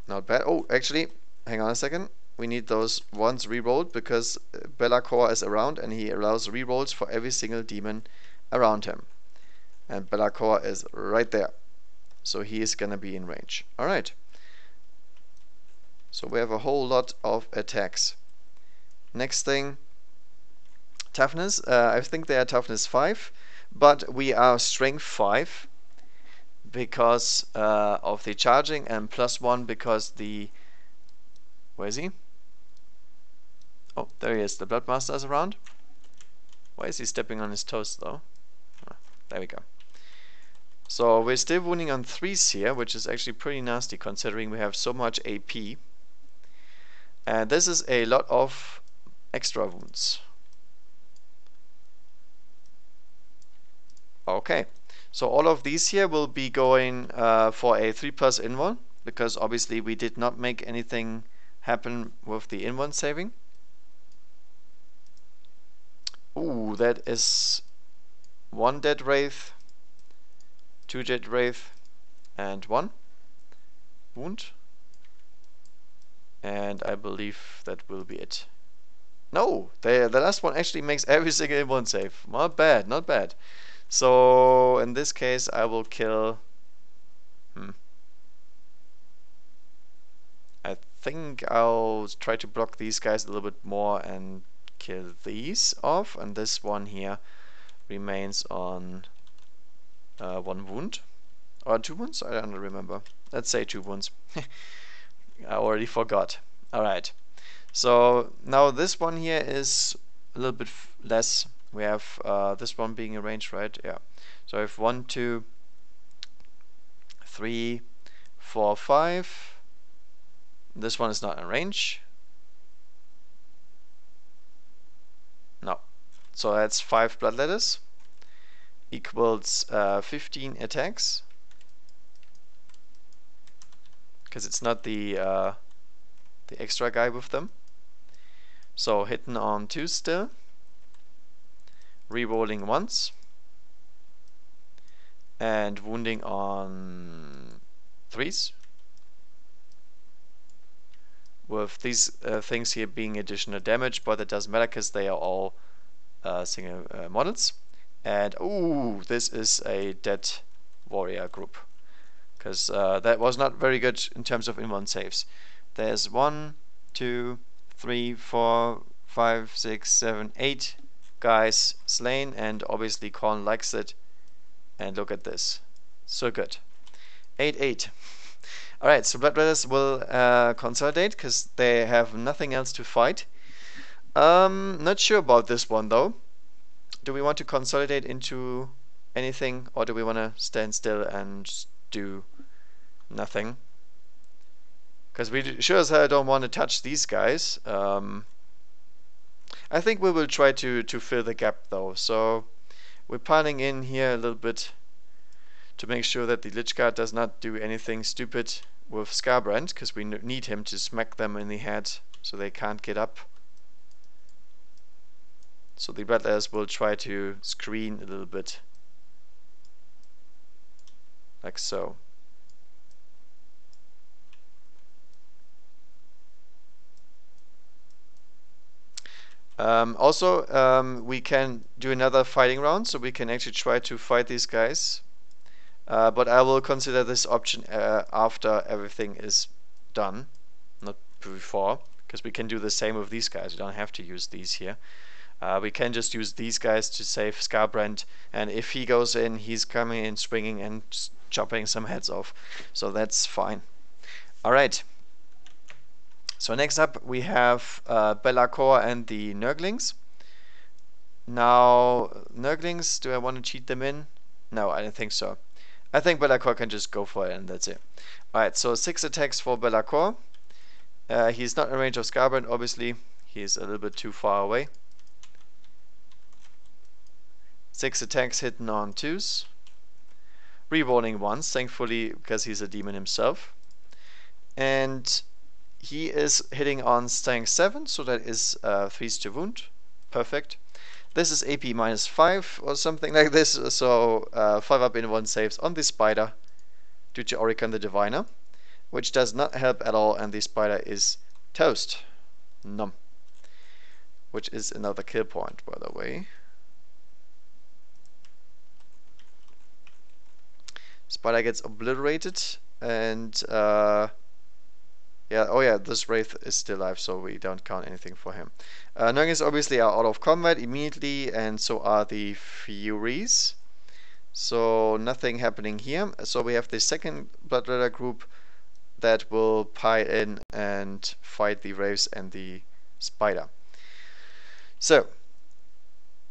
Not bad. Oh, actually, hang on a second. We need those ones rerolled, because Be'lakor is around, and he allows rerolls for every single demon around him. And Be'lakor is right there. So he is gonna be in range. Alright. So we have a whole lot of attacks. Next thing, toughness. I think they are toughness 5, but we are strength 5 because of the charging, and plus 1 because the... Where is he? Oh, there he is. The Bloodmaster is around. Why is he stepping on his toes though? Ah, there we go. So we're still wounding on 3s here, which is actually pretty nasty considering we have so much AP. And this is a lot of extra wounds. Okay, so all of these here will be going for a 3+ in one, because obviously we did not make anything happen with the in one saving. Ooh, that is 1 dead wraith, 2 dead wraith, and 1 wound. And I believe that will be it. No, the last one actually makes every single one save. Not bad, not bad. So in this case I will kill... I think I'll try to block these guys a little bit more and kill these off. And this one here remains on 1 wound. Or 2 wounds? I don't remember. Let's say 2 wounds. I already forgot. Alright. So now this one here is a little bit less. We have this one being arranged, right? Yeah. So I have 1, 2, 3, 4, 5. This one is not in range. No. So that's 5 bloodletters. Equals 15 attacks. Because it's not the extra guy with them. So hitting on 2 still. Rerolling once. And wounding on 3s. With these things here being additional damage, but it doesn't matter because they are all single models. And ooh, this is a dead warrior group. Because that was not very good in terms of in-one saves. There's 1, 2, 3, 4, 5, 6, 7, 8 guys slain, and obviously Korn likes it. And look at this. So good. 8-8. Alright, so Bloodletters will consolidate because they have nothing else to fight. Not sure about this one though. Do we want to consolidate into anything, or do we want to stand still and do nothing. Because we sure as hell don't want to touch these guys. I think we will try to fill the gap though. So we're piling in here a little bit to make sure that the Illage Guard does not do anything stupid with Scarbrand, because we need him to smack them in the head so they can't get up. So the Rattlers will try to screen a little bit, like so. We can do another fighting round, so we can actually try to fight these guys. But I will consider this option after everything is done, not before, because we can do the same with these guys. We don't have to use these here. We can just use these guys to save Scarbrand, and if he goes in, he's coming in swinging and chopping some heads off, so that's fine. Alright, so next up we have Be'lakor and the Nerdlings. Now, Nerdlings, do I want to cheat them in? No, I don't think so. I think Be'lakor can just go for it, and that's it. Alright, so 6 attacks for Be'lakor. He's not in range of Scarbrand, obviously. He's a little bit too far away. 6 attacks hitting on 2s. Rerolling once, thankfully, because he's a demon himself. And he is hitting on strength 7, so that is 3s to wound. Perfect. This is AP minus 5 or something like this, so 5 up in 1 saves on the spider due to Oricon the Diviner, which does not help at all, and the spider is toast. Num. Which is another kill point, by the way. Spider gets obliterated, and this Wraith is still alive, so we don't count anything for him. Nurglings obviously are out of combat immediately, and so are the Furies. So nothing happening here. So we have the second Blood Rider group that will pile in and fight the Wraiths and the Spider. So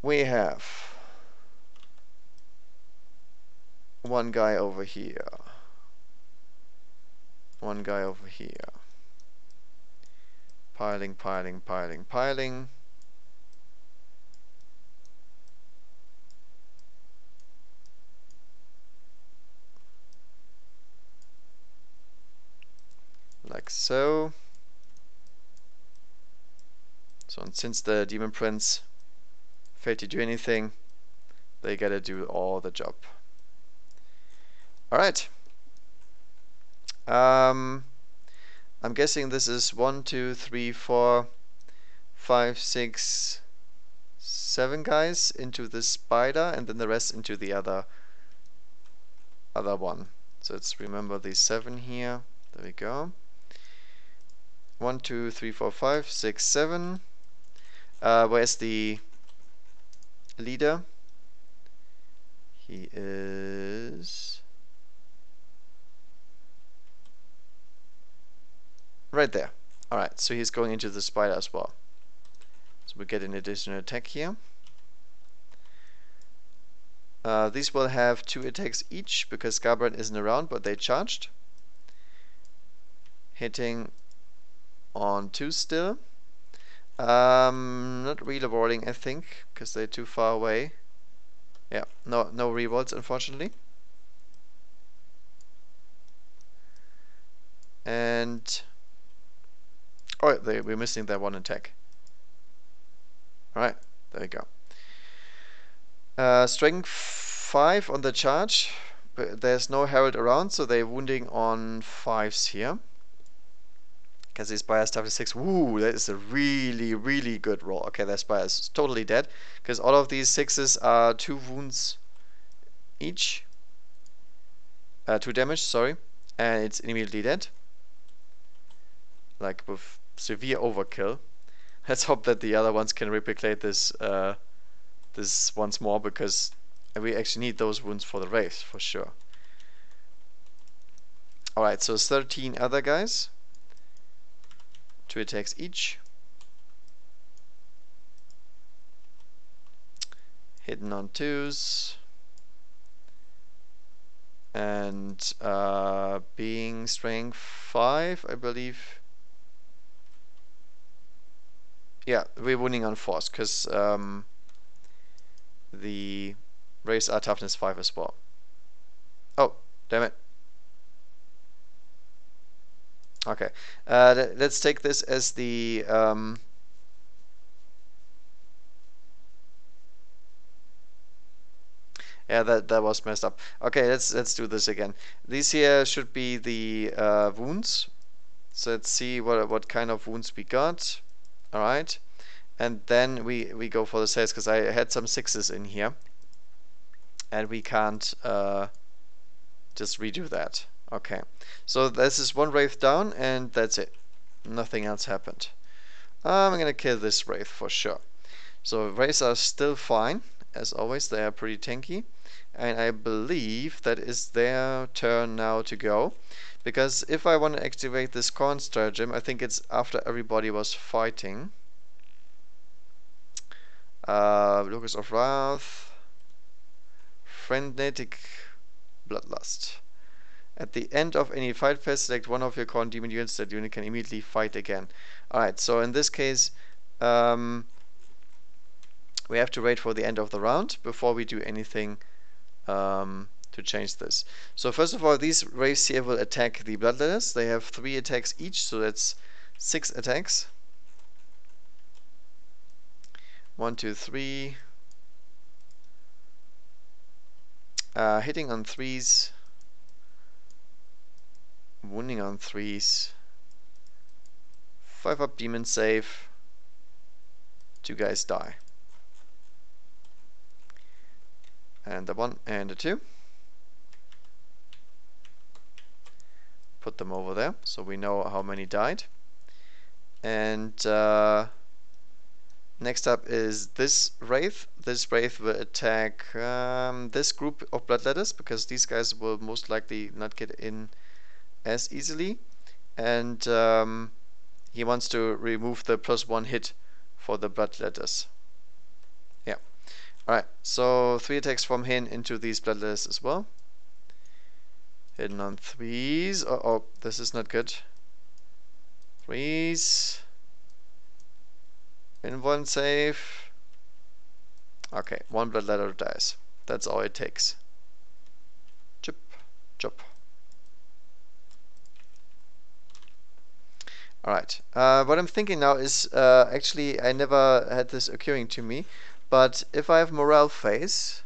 we have one guy over here. One guy over here. Piling, piling, piling, piling. Like so. So, and since the Demon Prince failed to do anything, they gotta do all the job. Alright. I'm guessing this is 1, 2, 3, 4, 5, 6, 7 guys into the spider, and then the rest into the other one. So let's remember the 7 here. There we go. 1, 2, 3, 4, 5, 6, 7. Where's the leader? He is right there. Alright, so he's going into the spider as well. So we get an additional attack here. These will have 2 attacks each because Scarbrand isn't around, but they charged. Hitting on 2 still. Not reloading, I think, because they're too far away. Yeah, no rerolls, unfortunately. And oh, we're missing that 1 attack. Alright, there we go. Strength 5 on the charge. But there's no Herald around, so they're wounding on 5s here. Because the Spire stuff is 6. Woo, that is a really, really good roll. Okay, that Spire is totally dead. Because all of these 6s are 2 wounds each. 2 damage, sorry. And it's immediately dead. Like with severe overkill. Let's hope that the other ones can replicate this this once more, because we actually need those wounds for the Wraith, for sure. Alright, so 13 other guys. 2 attacks each. Hitting on 2s. And being strength 5, I believe. Yeah, we're winning on force, because the race are toughness 5 as well. Oh, damn it. Okay, let's take this as the yeah, that was messed up. Okay, let's do this again. These here should be the wounds. So let's see what kind of wounds we got. All right, and then we go for the saves, because I had some 6s in here, and we can't just redo that. Okay, so this is one wraith down, and that's it. Nothing else happened. I'm gonna kill this wraith for sure. So wraiths are still fine, as always. They are pretty tanky, and I believe that is their turn now to go. Because if I want to activate this corn stratagem, I think it's after everybody was fighting. Locus of Wrath, Frenetic Bloodlust. At the end of any fight phase, select one of your corn demon units. That unit can immediately fight again. Alright, so in this case, we have to wait for the end of the round before we do anything to change this. So first of all, these wraiths here will attack the Bloodletters. They have 3 attacks each, so that's 6 attacks. 1, 2, 3. Hitting on 3s. Wounding on 3s. 5 up demon save. 2 guys die. And the 1 and the 2. Put them over there so we know how many died. And next up is this wraith. This wraith will attack this group of bloodletters, because these guys will most likely not get in as easily. And he wants to remove the +1 hit for the bloodletters. Yeah. Alright, so 3 attacks from him into these bloodletters as well. Hidden on 3s. Oh, this is not good. 3s. In 1 save. Okay, 1 bloodletter dies. That's all it takes. Chop, chop. Alright, what I'm thinking now is, actually I never had this occurring to me, but if I have morale phase,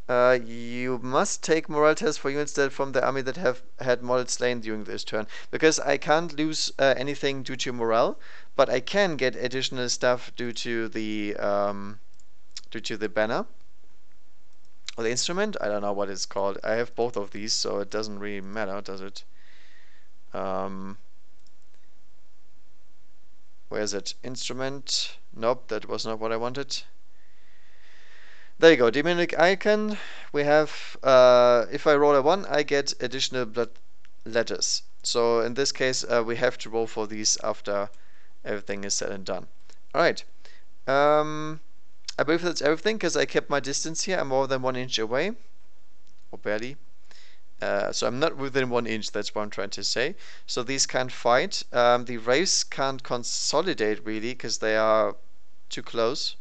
you must take morale tests for units that from the army that have had models slain during this turn, because I can't lose anything due to morale, but I can get additional stuff due to the banner or the instrument. I don't know what it's called. I have both of these, so it doesn't really matter, does it? Where is it? Instrument. Nope, that was not what I wanted. There you go, demonic icon. We have, if I roll a 1, I get additional blood letters. So in this case, we have to roll for these after everything is said and done. Alright. I believe that's everything, because I kept my distance here. I'm more than 1 inch away. Or barely. So I'm not within 1 inch, that's what I'm trying to say. So these can't fight. The wraiths can't consolidate, really, because they are too close.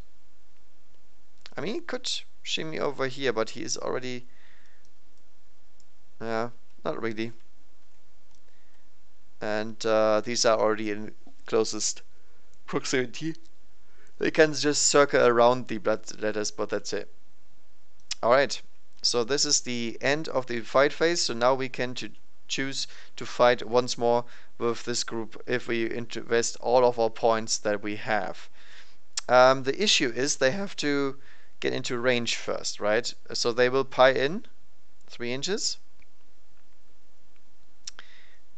I mean, he could shimmy over here, but he is already... Yeah, not really. And these are already in closest proximity. They can just circle around the blood letters, but that's it. Alright, so this is the end of the fight phase. So now we can choose to fight once more with this group if we invest all of our points that we have. The issue is they have to get into range first, right? So they will pie in 3 inches.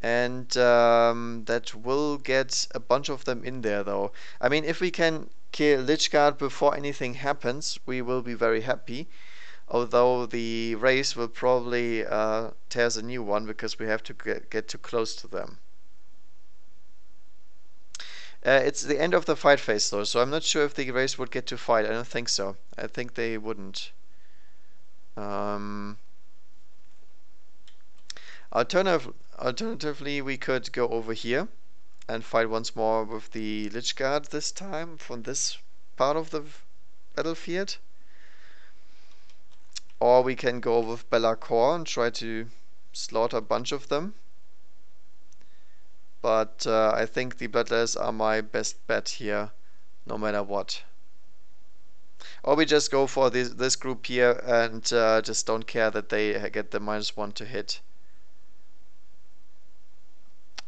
And that will get a bunch of them in there, though. I mean, if we can kill Illage Guard before anything happens, we will be very happy. Although the race will probably tear a new one, because we have to get too close to them. It's the end of the fight phase, though, so I'm not sure if the race would get to fight. I don't think so. I think they wouldn't. Um, Alternatively, we could go over here and fight once more with the Lich Guard this time from this part of the battlefield. Or we can go with Be'lakor and try to slaughter a bunch of them. But I think the Bloodletters are my best bet here, no matter what. Or we just go for this group here and just don't care that they get the -1 to hit.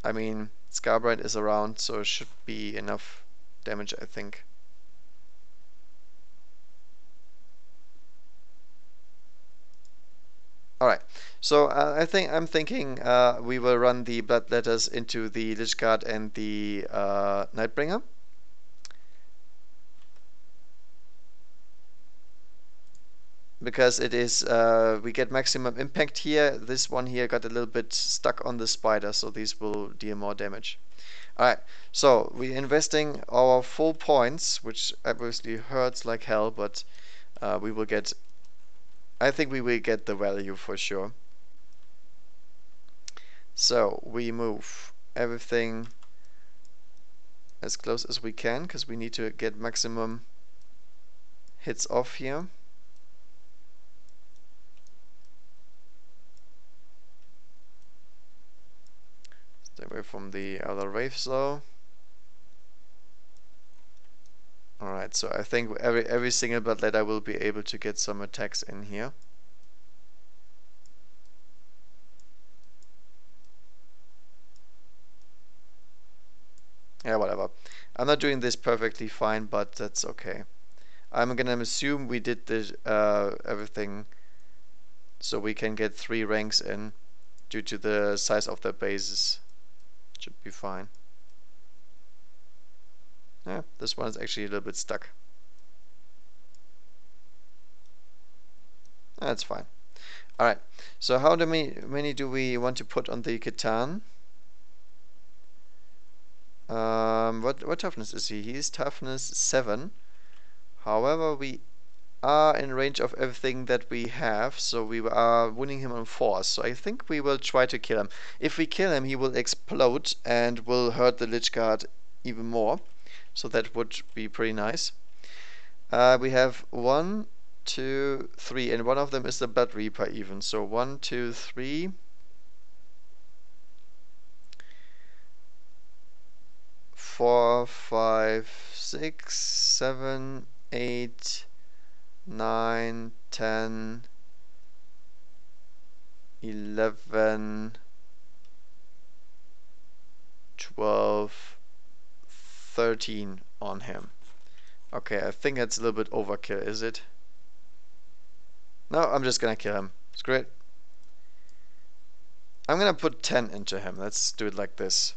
I mean, Scarbright is around, so it should be enough damage, I think. Alright, so I'm thinking we will run the Bloodletters into the Lich Guard and the Nightbringer. Because it is, we get maximum impact here. This one here got a little bit stuck on the spider, so these will deal more damage. Alright, so we're investing our full points, which obviously hurts like hell, but we will get, I think we will get the value for sure. So we move everything as close as we can, because we need to get maximum hits off here. Stay away from the other waves though. Alright, so I think every single Bloodletter will be able to get some attacks in here. Yeah, whatever. I'm not doing this perfectly fine, but that's okay. I'm gonna assume we did this everything so we can get 3 ranks in due to the size of the bases. Should be fine. Yeah, this one is actually a little bit stuck. That's fine. Alright, so how many do we want to put on the Khitan? What toughness is he? He's toughness 7. However, we are in range of everything that we have, so we are winning him on force. So I think we will try to kill him. If we kill him, he will explode and will hurt the Lich Guard even more. So that would be pretty nice. We have 1, 2, 3, and one of them is the Blood Reaper even. So 1, 2, 3. 4, 5, 6, 7, 8, 9, 10, 11, 12, 13 on him. Okay, I think that's a little bit overkill, is it? No, I'm just gonna kill him. Screw it. I'm gonna put 10 into him. Let's do it like this.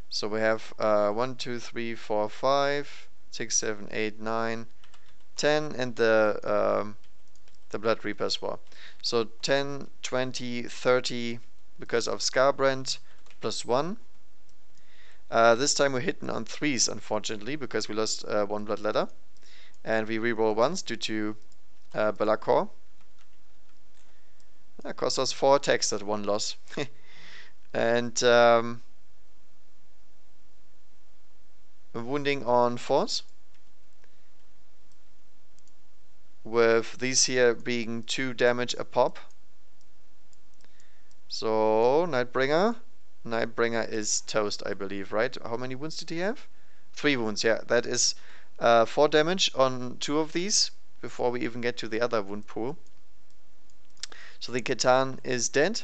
So we have 1, 2, 3, 4, 5, 6, 7, 8, 9, 10, and the Blood Reaper as well. So 10, 20, 30 because of Scarbrand plus 1. This time we're hitting on 3s, unfortunately, because we lost 1 Bloodletter. And we reroll once due to Be'lakor. That cost us 4 attacks, that 1 loss. And wounding on force. With these here being 2 damage a pop. So, Nightbringer is toast, I believe, right? How many wounds did he have? 3 wounds, yeah. That is 4 damage on 2 of these before we even get to the other wound pool. So the Khitan is dead.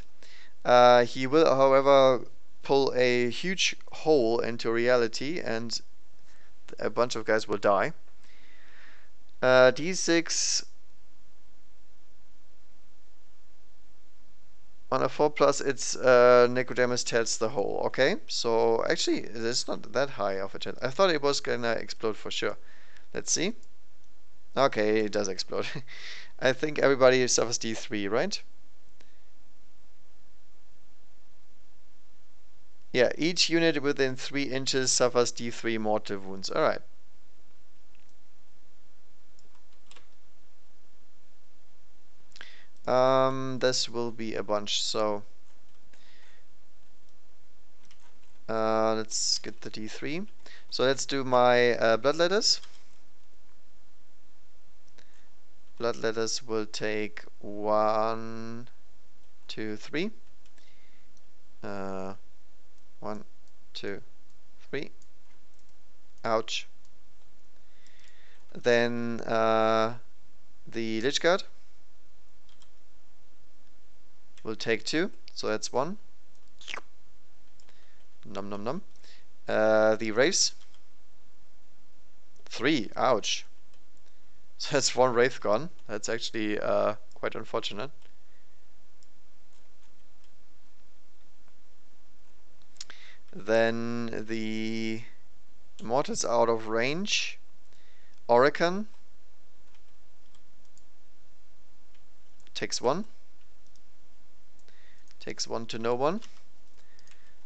He will, however, pull a huge hole into reality and a bunch of guys will die. D6 on a 4+, it's Necrodamus tells the whole. Okay, so actually it's not that high of a chance. I thought it was gonna explode for sure. Let's see. Okay, it does explode. I think everybody suffers D3, right? Yeah, each unit within 3 inches suffers D3 mortal wounds. Alright. This will be a bunch, so let's get the D3. So let's do my bloodletters. Bloodletters will take 1, 2, 3. 1, 2, 3. Ouch. Then the Illage Guard will take 2, so that's 1. Num num num. The Wraiths, 3. Ouch. So that's 1 Wraith gone. That's actually quite unfortunate. Then the Immortals out of range. Oracle takes 1. Takes 1 to no one.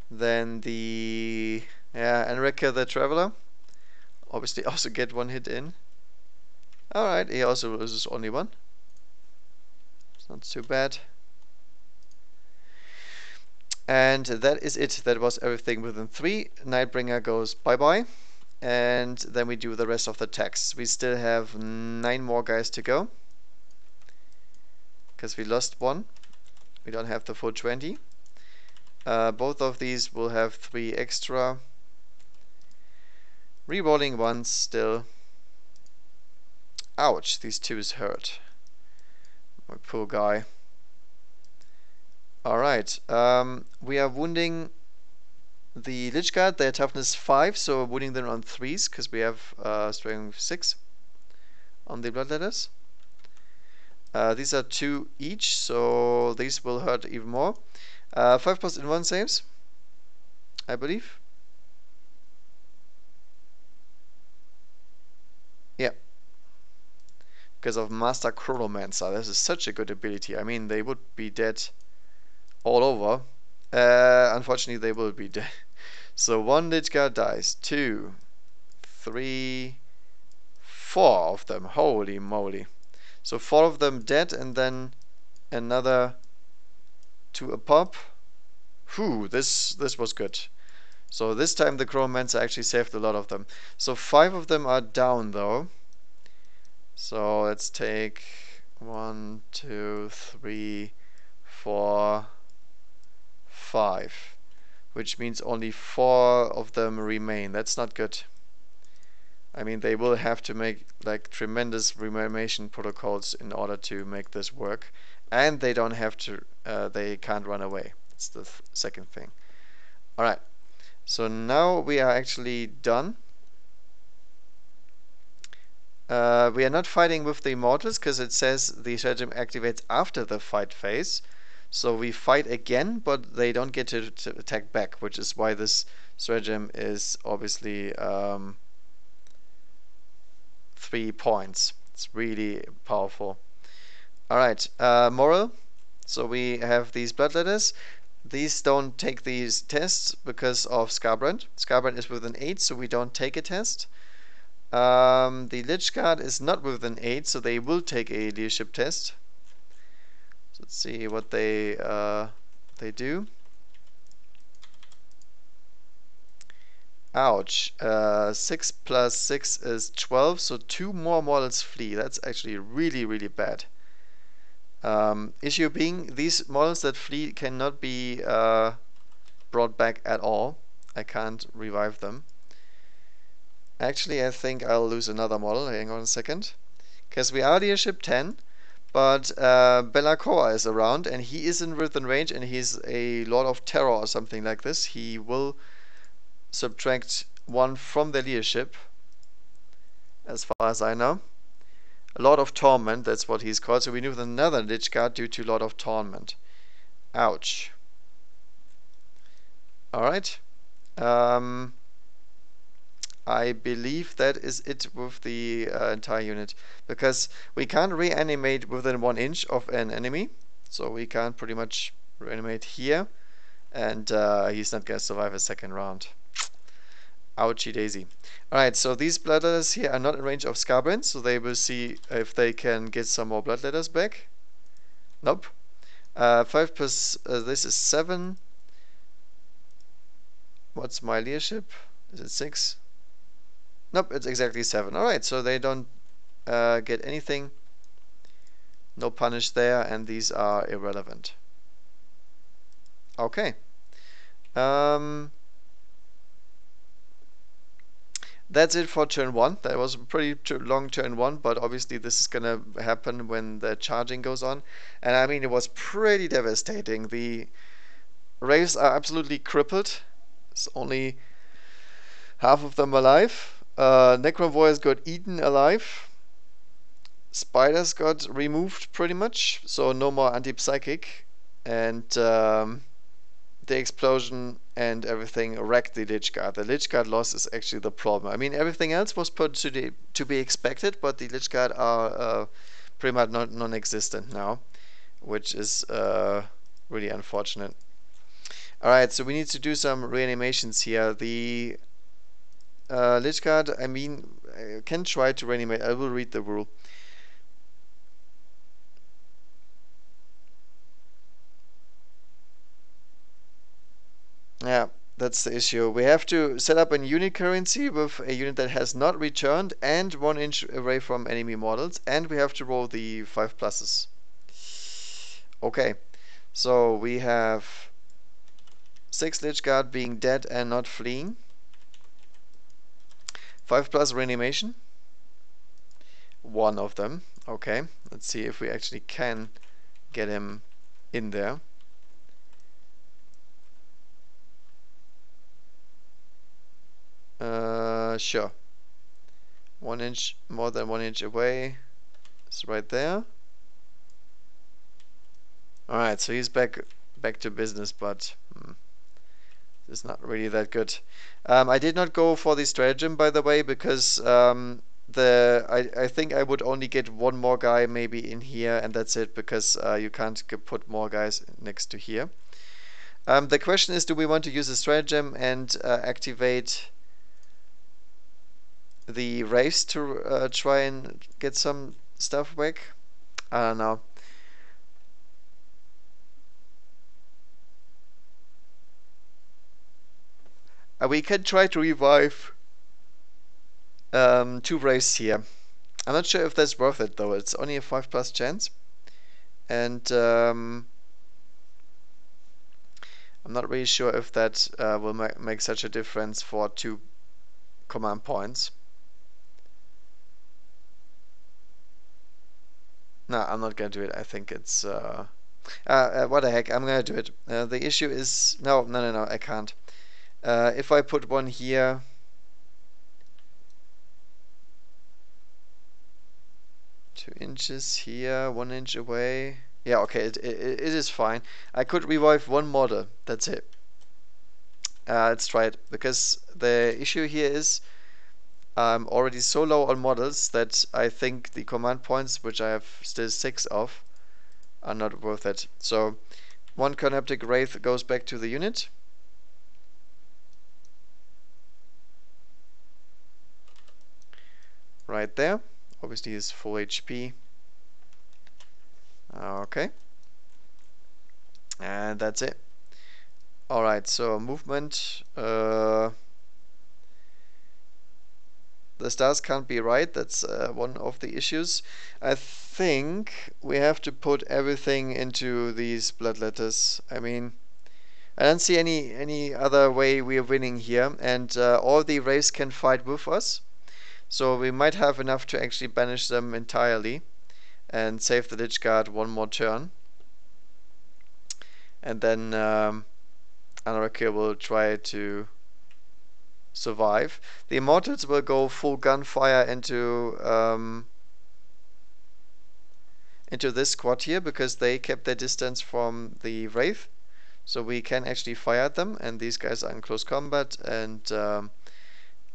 Then the Enrica the Traveler obviously also get 1 hit in. Alright, he also loses only 1. It's not too bad. And that is it. That was everything within 3. Nightbringer goes bye-bye. And then we do the rest of the text. We still have 9 more guys to go. Because we lost 1. We don't have the full 20. Both of these will have 3 extra. Rerolling 1 still. Ouch, these 2s hurt. My poor guy. Alright, we are wounding the Illage Guard. Their toughness 5, so wounding them on 3s, because we have strength 6 on the bloodletters. These are 2 each, so these will hurt even more. 5+1 saves, I believe. Yeah. Because of Master Chronomancer. This is such a good ability. I mean, they would be dead all over. Unfortunately, they will be dead. So 1 Illage Guard dies. 2, 3, 4 of them. Holy moly. So 4 of them dead, and then another 2 a pop. Whew, this was good. So this time the Chronomancer actually saved a lot of them. So 5 of them are down though. So let's take 1, 2, 3, 4, 5. Which means only 4 of them remain. That's not good. I mean, they will have to make like tremendous reanimation protocols in order to make this work. And they don't have to, they can't run away. That's the second thing. Alright, so now we are actually done. We are not fighting with the Immortals because it says the stratagem activates after the fight phase. So we fight again, but they don't get to attack back, which is why this stratagem is obviously 3 points. It's really powerful. Alright, moral. So we have these bloodletters. These don't take these tests because of Scarbrand. Scarbrand is within 8, so we don't take a test. The Illage Guard is not within 8, so they will take a leadership test. So let's see what they do. Ouch. 6 plus 6 is 12, so 2 more models flee. That's actually really, really bad. Issue being, these models that flee cannot be brought back at all. I can't revive them. Actually, I think I'll lose another model. Hang on a second. Because we are leadership 10, but Bellacoa is around, and he isn't within range, and he's a Lord of Terror or something like this. He will subtract 1 from the leadership, as far as I know. Lord of Torment, that's what he's called. So we need another Illage Guard due to Lord of Torment. Ouch. Alright. I believe that is it with the entire unit. Because we can't reanimate within 1 inch of an enemy. So we can't pretty much reanimate here. And he's not going to survive a second round. Ouchie daisy. Alright, so these bloodletters here are not in range of Scarbrand, so they will see if they can get some more bloodletters back. Nope. 5 plus this is 7. What's my leadership? Is it 6? Nope, it's exactly 7. Alright, so they don't get anything. No punish there, and these are irrelevant. Okay. That's it for turn 1. That was a pretty long turn 1, but obviously this is gonna happen when the charging goes on. And I mean, it was pretty devastating. The Wraiths are absolutely crippled. It's only half of them alive. Necron Warriors got eaten alive. Spiders got removed pretty much, so no more anti-psychic. And the explosion and everything wrecked the Lich Guard. The Lich Guard loss is actually the problem. I mean, everything else was put to be expected, but the Lich Guard are pretty much non-existent now, which is really unfortunate. Alright, so we need to do some reanimations here. The Lich Guard, I mean, I can try to reanimate. I will read the rule. Yeah, that's the issue. We have to set up a unit currency with a unit that has not returned and 1 inch away from enemy models, and we have to roll the 5 pluses. Okay, so we have 6 Lich Guard being dead and not fleeing. 5 plus reanimation. 1 of them. Okay, let's see if we actually can get him in there. Sure. 1 inch, more than 1 inch away. It's right there. Alright, so he's back to business, but it's not really that good. I did not go for the stratagem, by the way, because I think I would only get 1 more guy maybe in here, and that's it, because you can't put more guys next to here. The question is, do we want to use a stratagem and activate the race to try and get some stuff back? I don't know. We can try to revive 2 races here. I'm not sure if that's worth it though. It's only a 5 plus chance, and I'm not really sure if that will make such a difference for 2 command points. No, I'm not gonna do it. I think it's what the heck, I'm gonna do it. The issue is no, I can't. If I put 1 here, 2 inches here, 1 inch away. Yeah, okay, it is fine. I could revive 1 model. That's it. Let's try it, because the issue here is I'm already so low on models that I think the command points, which I have still 6 of, are not worth it. So 1 Carnaptic Wraith goes back to the unit. Right there. Obviously he's full HP. Okay. And that's it. Alright, so movement. The stars can't be right. That's one of the issues. I think we have to put everything into these bloodletters. I mean, I don't see any other way we're winning here, and all the race can fight with us. So we might have enough to actually banish them entirely and save the Lich Guard 1 more turn. And then Anarchy will try to survive. The Immortals will go full gunfire into this squad here, because they kept their distance from the Wraith. So we can actually fire at them, and these guys are in close combat, and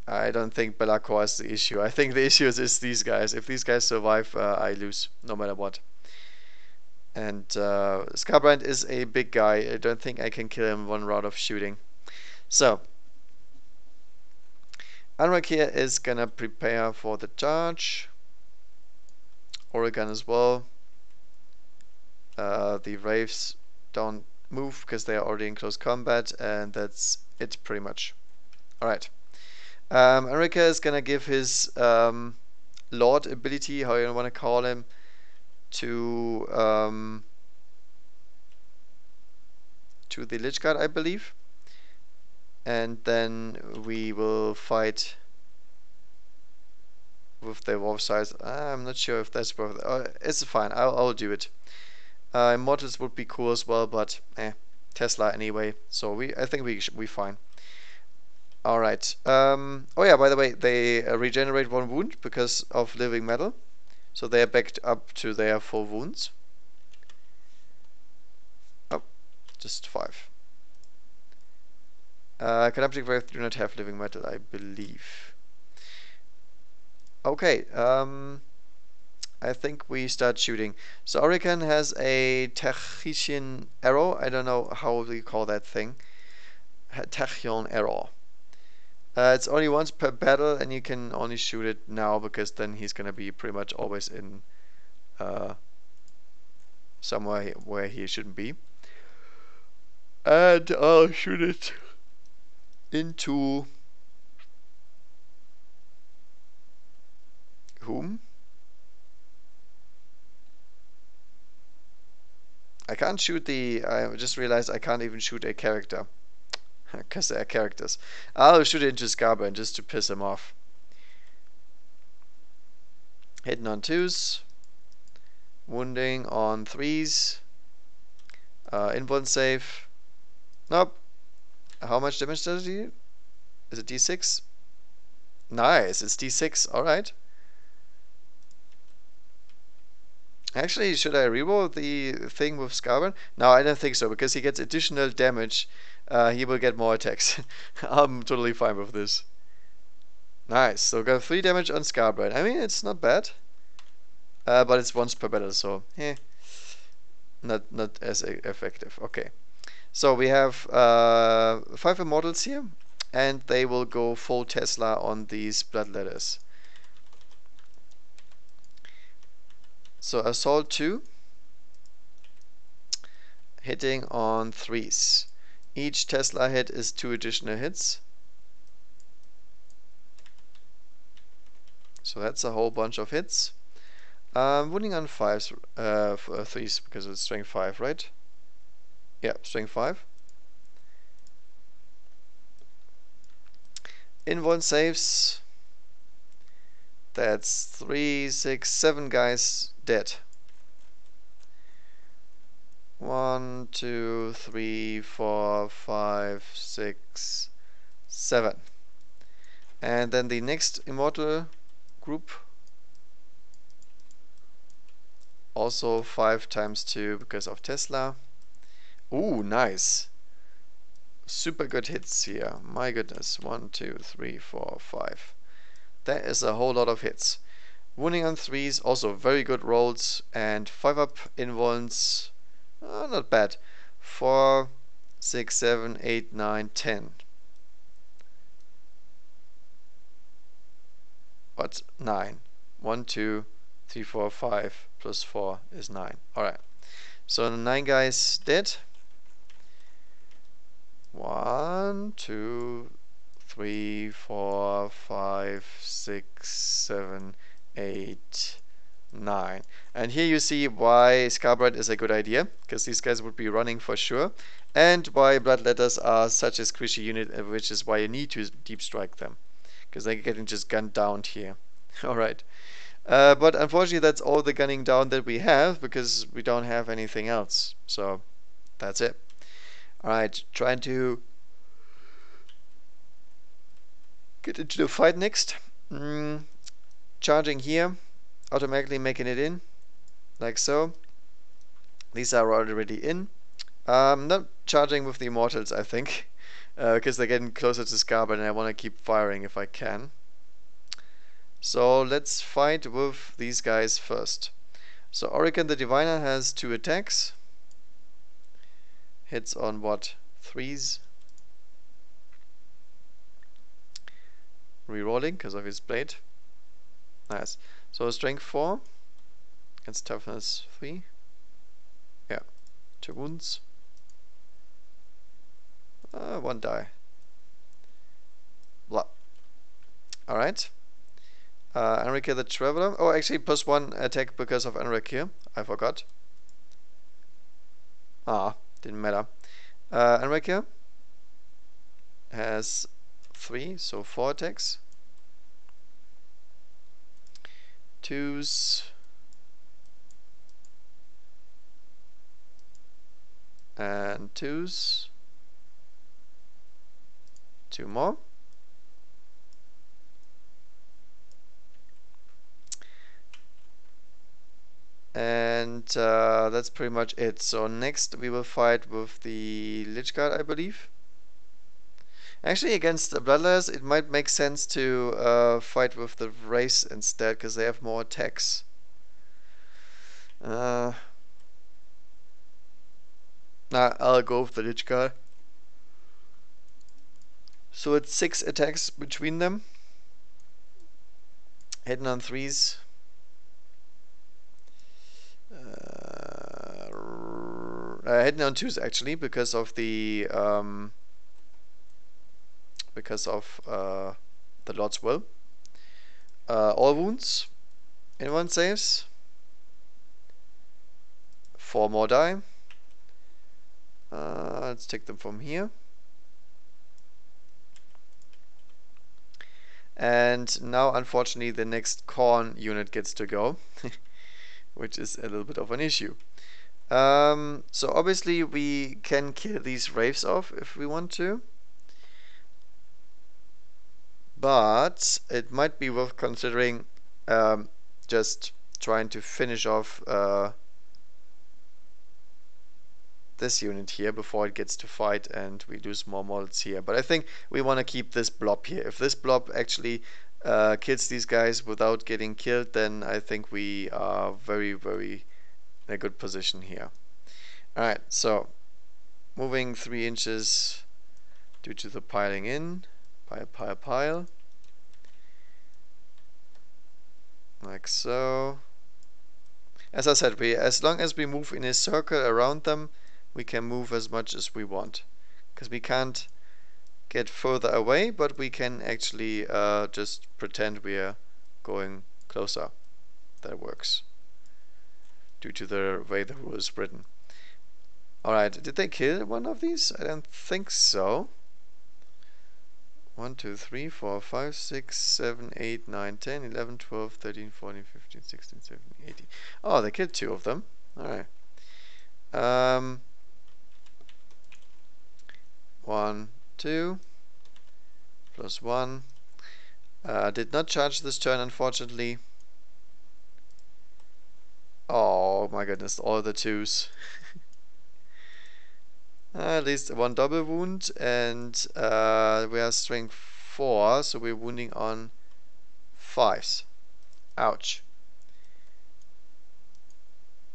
I don't think Belacor is the issue. I think the issue is these guys. If these guys survive, I lose, no matter what. And Scarbrand is a big guy. I don't think I can kill him 1 round of shooting. So Anrak here is gonna prepare for the charge. Oregon as well. The Wraiths don't move because they are already in close combat, and that's it pretty much. Alright. Enrica is gonna give his Lord ability, how you want to call him, to the Illage Guard, I believe. And then we will fight with the Wolf size. I'm not sure if that's worth it. It's fine, I'll do it. Immortals would be cool as well, but Tesla anyway. So I think we should be fine. All right. Oh yeah, by the way, they regenerate 1 wound because of living metal, so they are backed up to their 4 wounds. Oh, just 5. Canoptic Wraith do not have living metal, I believe. Okay. I think we start shooting. So Orican has a Tachyon arrow. I don't know how we call that thing. Tachyon arrow. It's only once per battle, and you can only shoot it now because then he's gonna be pretty much always in somewhere where he shouldn't be. And I'll shoot it into whom? I can't shoot I just realized I can't even shoot a character. Because they are characters. I'll shoot it into Scarburn just to piss him off. Hitting on 2s. Wounding on 3s. Invuln save. Nope. How much damage does it do? Is it D6? Nice, it's D6. Alright. Actually, should I reroll the thing with Scarburn? No, I don't think so, because he gets additional damage. He will get more attacks. I'm totally fine with this. Nice, so got 3 damage on Scarburn. I mean, it's not bad. But it's once per battle, so not as effective. Okay. So we have 5 Immortals here, and they will go full Tesla on these Bloodletters. So Assault 2, hitting on 3s. Each Tesla hit is 2 additional hits. So that's a whole bunch of hits. Wounding on 5s, 3s, because it's strength 5, right? Yeah, strength 5. Invuln saves. That's 3, 6, 7 guys dead. 1, 2, 3, 4, 5, 6, 7. And then the next Immortal group. Also 5 times 2 because of Tesla. Ooh, nice. Super good hits here. My goodness. 1, 2, 3, 4, 5. That is a whole lot of hits. Wounding on 3s, also very good rolls. And 5 up invulns. Not bad. 4, 6, 7, 8, 9, 10. What? 9. 1, 2, 3, 4, 5 plus 4 is 9. Alright. So 9 guys dead. 1, 2, 3, 4, 5, 6, 7, 8, 9. And here you see why Scarbright is a good idea, because these guys would be running for sure, and why Bloodletters are such a squishy unit, which is why you need to deep strike them, because they're getting just gunned down here. Alright. But unfortunately that's all the gunning down that we have, because we don't have anything else. So that's it. Alright, trying to get into the fight next. Charging here, automatically making it in, like so. These are already in. Not charging with the Immortals, I think, because they're getting closer to Scarburn and I want to keep firing if I can. So let's fight with these guys first. So Orican the Diviner has 2 attacks. Hits on what? 3s. Rerolling because of his blade. Nice. So strength 4 against toughness 3. Yeah. 2 wounds. 1 die. Blah. Alright. Enrique the Traveler. Oh, actually, +1 attack because of Enrique. I forgot. Didn't matter. Enrique has 3, so 4 attacks. 2s. And 2s. 2 more. And that's pretty much it. So next we will fight with the Lich Guard, I believe. Actually, against the Bloodless, it might make sense to fight with the Wraiths instead, because they have more attacks. Nah, I'll go with the Lich Guard. So it's 6 attacks between them. Hitting on 3s. Hitting on 2s actually, because of the Lord's Will. All wounds in 1 saves. 4 more die. Let's take them from here. And now, unfortunately, the next Khorne unit gets to go, which is a little bit of an issue. So obviously we can kill these Wraiths off if we want to. But it might be worth considering just trying to finish off this unit here before it gets to fight and we lose more models here. But I think we want to keep this blob here. If this blob actually kills these guys without getting killed, then I think we are very, very in a good position here. Alright, so moving 3 inches due to the piling in. Pile. Like so. As I said, as long as we move in a circle around them, we can move as much as we want. Because we can't get further away, but we can actually just pretend we are going closer. That works. Due to the way the rule is written. Alright, did they kill one of these? I don't think so. 1, 2, 3, 4, 5, 6, 7, 8, 9, 10, 11, 12, 13, 14, 15, 16, 17, 18. Oh, they killed 2 of them. Alright. 1, 2, +1. Did not charge this turn, unfortunately. Oh my goodness, all the 2s. At least 1 double wound, and we are strength 4, so we're wounding on 5s. Ouch.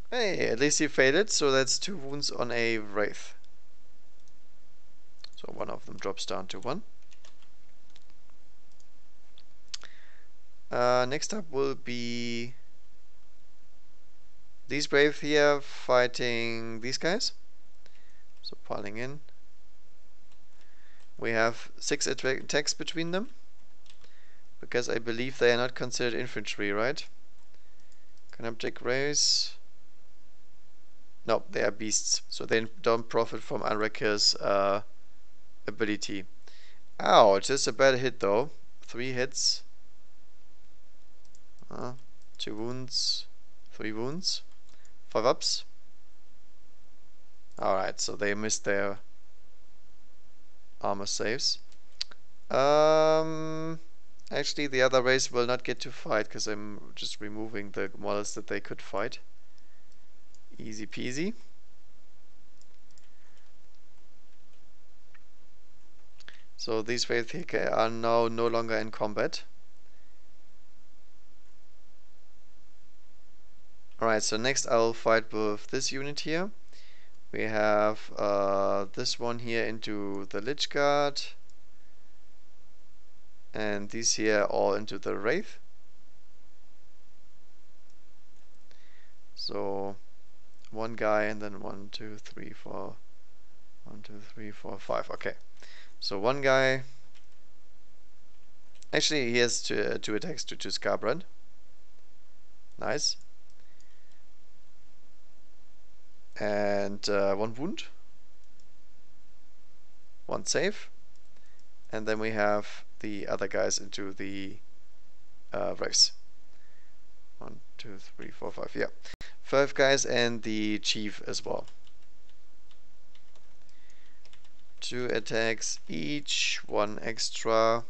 Hey, at least he failed, so that's 2 wounds on a Wraith. So one of them drops down to 1. Next up will be these Wraith here fighting these guys. So piling in. We have 6 attacks between them. Because I believe they are not considered infantry, right? Canoptic Rays. No, they are beasts. So they don't profit from Enrique's ability. Ow, just a bad hit though. 3 hits. 2 wounds. 3 wounds. 5 ups. Alright, so they missed their armor saves. Actually, the other race will not get to fight because I'm just removing the models that they could fight. Easy peasy. So these Wraith are now no longer in combat. Alright, so next I'll fight with this unit here. We have this one here into the Lich Guard. And these here all into the Wraith. So one guy and then 1, 2, 3, 4. 1, 2, 3, 4, 5. Okay. So one guy. Actually, he has two attacks to Scarbrand. Nice. And one wound. One save. And then we have the other guys into the race. 1, 2, 3, 4, 5. Yeah. 5 guys and the chief as well. 2 attacks each, 1 extra.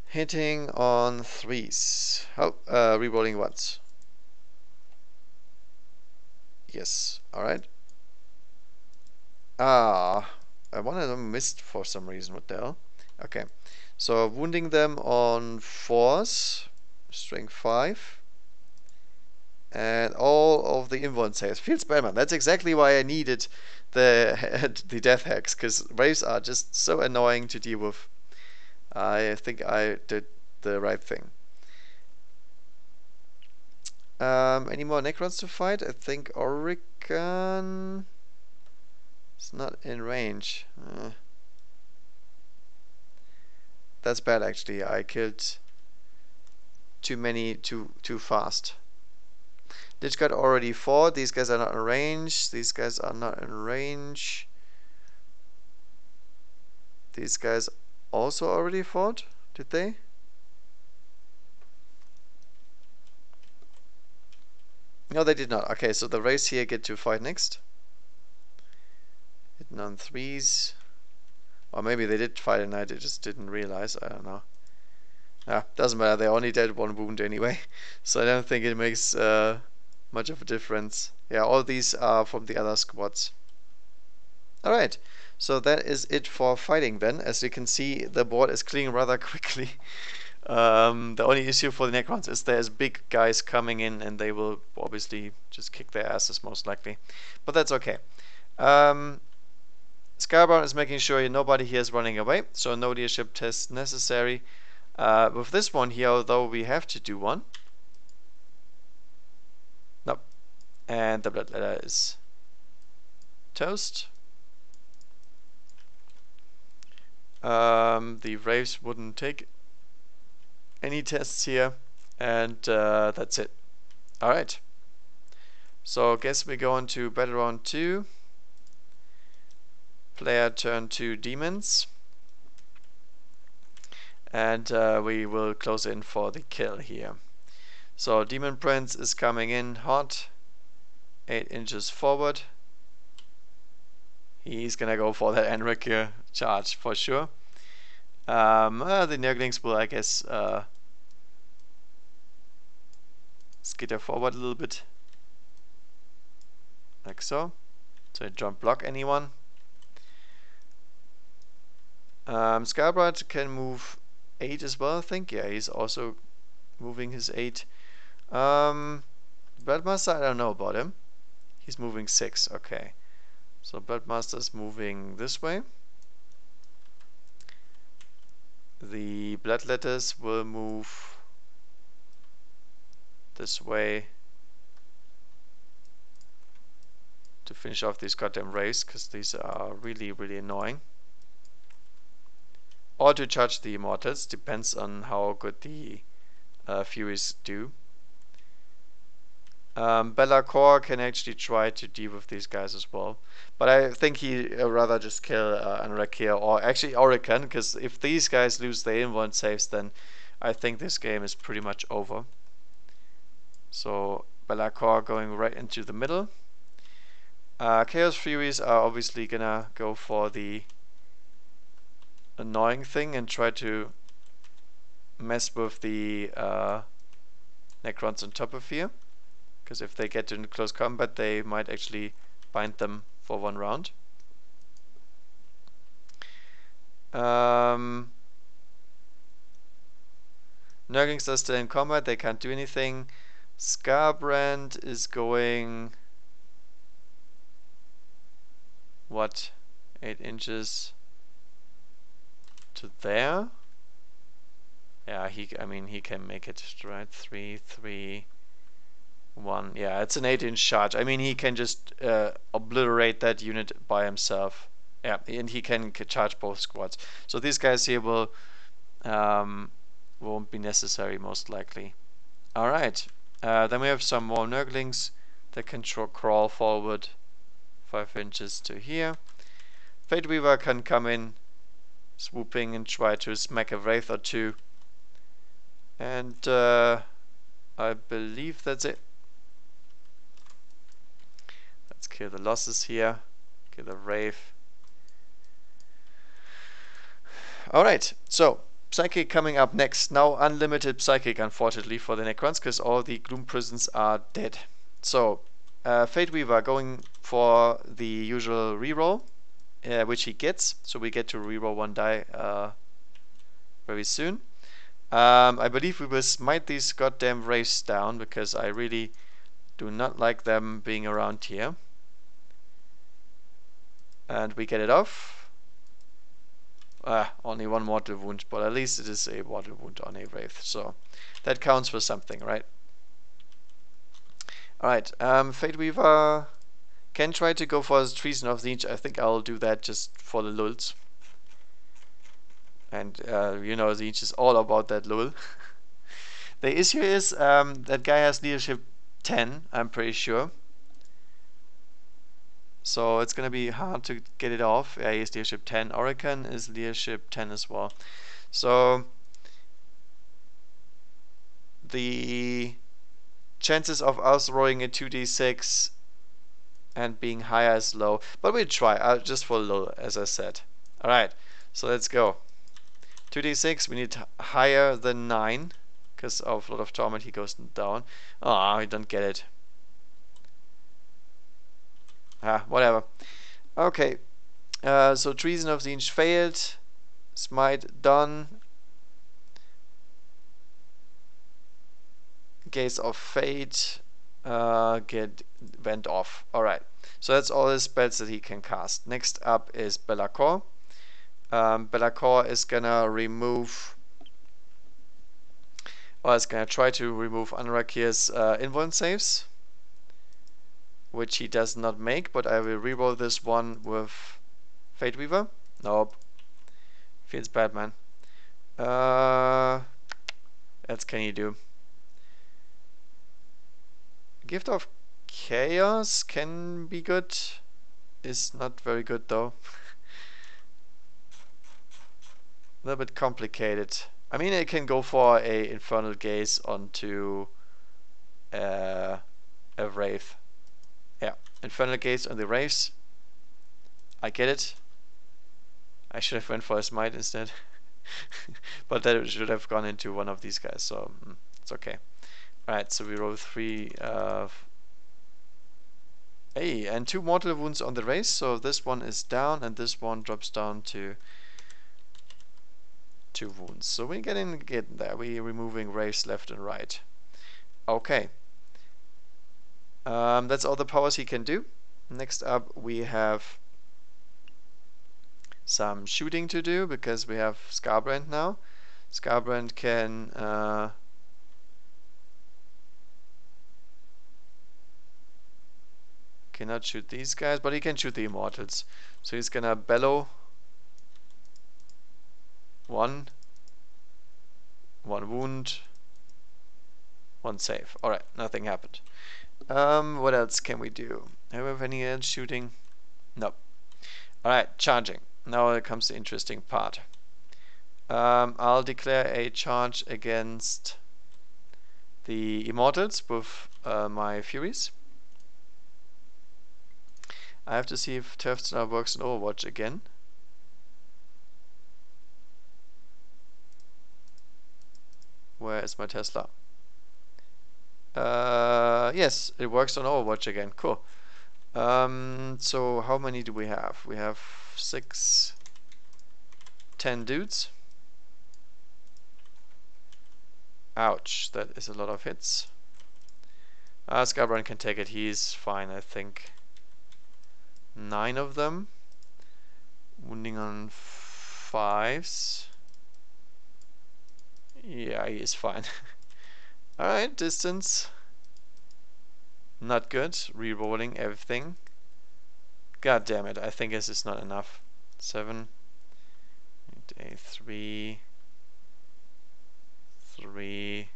Hitting on 3s. Oh, rerolling once. Yes, alright. One of them missed for some reason. What the hell? Okay, so wounding them on 4s, strength 5. And all of the invuln saves. Feels bad, man. That's exactly why I needed the death hacks, because waves are just so annoying to deal with. I think I did the right thing. Any more Necrons to fight? I think Orican is not in range. That's bad, actually. I killed too many too fast. Illage Guard already fought. These guys are not in range. These guys are not in range. These guys also already fought? Did they? No, they did not. Okay, so the race here get to fight next. Hitting on 3s. Or maybe they did fight at night, they just didn't realize. I don't know. Doesn't matter. They only did 1 wound anyway. So I don't think it makes much of a difference. Yeah, all these are from the other squads. Alright, so that is it for fighting then. As you can see, the board is clearing rather quickly. The only issue for the Necrons is there's big guys coming in and they will obviously just kick their asses most likely. But that's okay. Scarbound is making sure nobody here is running away, so no leadership test necessary. With this one here, although we have to do one. Nope. And the blood letter is toast. The Wraiths wouldn't take any tests here, and that's it. Alright. So I guess we go on to battle round 2. Player turn 2 Demons. And we will close in for the kill here. So Demon Prince is coming in hot. 8 inches forward. He's gonna go for that Enrique charge for sure. The Nerdlings will, I guess, skitter forward a little bit. Like so. So I don't block anyone. Scarbright can move 8 as well, I think. Yeah, he's also moving his 8. Bloodmaster, I don't know about him. He's moving 6, okay. So Bloodmaster's moving this way. The Bloodletters will move this way to finish off these goddamn Wraiths, because these are really, really annoying. Or to charge the Immortals, depends on how good the Furies do. Bellacore can actually try to deal with these guys as well. But I think he rather just kill Anrakia or actually Orican, because if these guys lose their invuln saves, then I think this game is pretty much over. So Bellacore going right into the middle. Chaos Furies are obviously gonna go for the annoying thing and try to mess with the Necrons on top of here. Because if they get into close combat, they might actually bind them for 1 round. Nurglings are still in combat, they can't do anything. Scarbrand is going... what? 8 inches to there? Yeah, I mean, he can make it, right? 3, 3... 1. Yeah, it's an 8-inch charge. I mean, he can just obliterate that unit by himself. Yeah, and he can charge both squads. So these guys here will won't be necessary most likely. All right. Then we have some more Nurglings that can crawl forward 5 inches to here. Fate Weaver can come in, swooping and try to smack a Wraith or two. And I believe that's it. Let's kill the losses here. Kill the Wraith. Alright, so Psychic coming up next. Now unlimited Psychic, unfortunately, for the Necrons, because all the Gloom Prisons are dead. So, Fate Weaver going for the usual reroll, which he gets. So we get to reroll 1 die very soon. I believe we will smite these goddamn Wraiths down, because I really do not like them being around here. And we get it off. Only 1 mortal wound, but at least it is a mortal wound on a Wraith, so that counts for something, right? Alright, Fate Weaver can try to go for his Treason of the Inch. I think I'll do that just for the lulz. And, you know, the Inch is all about that lul. The issue is, that guy has leadership 10, I'm pretty sure. So it's gonna be hard to get it off. Yeah, he is leadership 10. Oracle is leadership 10 as well. So the chances of us rolling a 2d6 and being higher is low, but we'll try just for low, as I said. Alright, so let's go. 2d6, we need higher than 9 because of Lord of Torment. He goes down. Oh, I don't get it. Whatever. Okay, so Treason of the Inch failed. Smite done. Gaze of Fate went off. Alright, so that's all the spells that he can cast. Next up is Be'lakor. Be'lakor is gonna remove, or is gonna try to remove Anrakir's invuln saves, which he does not make, but I will reroll this one with Fate Weaver. Nope. Feels bad, man. What can you do? Gift of Chaos can be good. Is not very good though. A little bit complicated. I mean, I can go for a Infernal Gaze onto a Wraith. Yeah, Infernal Gaze on the Wraiths. I get it. I should have went for a Smite instead. But that should have gone into one of these guys, so it's okay. Alright, so we roll 3. Hey, and 2 mortal wounds on the Wraith, so this one is down and this one drops down to 2 wounds. So we're getting there. We're removing Wraiths left and right. Okay. That's all the powers he can do. Next up we have some shooting to do because we have Scarbrand now. Scarbrand can cannot shoot these guys, but he can shoot the Immortals. So he's gonna bellow 1 wound, 1 save. Alright, nothing happened. What else can we do? Do we have any else shooting? Nope. Alright, charging. Now comes the interesting part. I'll declare a charge against the Immortals with my Furies. I have to see if Tesla works in Overwatch again. Where is my Tesla? Yes, it works on Overwatch again. Cool. So how many do we have? We have 6, 10 dudes. Ouch, that is a lot of hits. Scarbrand can take it. He's fine, I think. 9 of them. Wounding on 5s. Yeah, he is fine. Alright, distance. Not good. Rerolling everything. God damn it, I think this is not enough. 7. A 3. 3.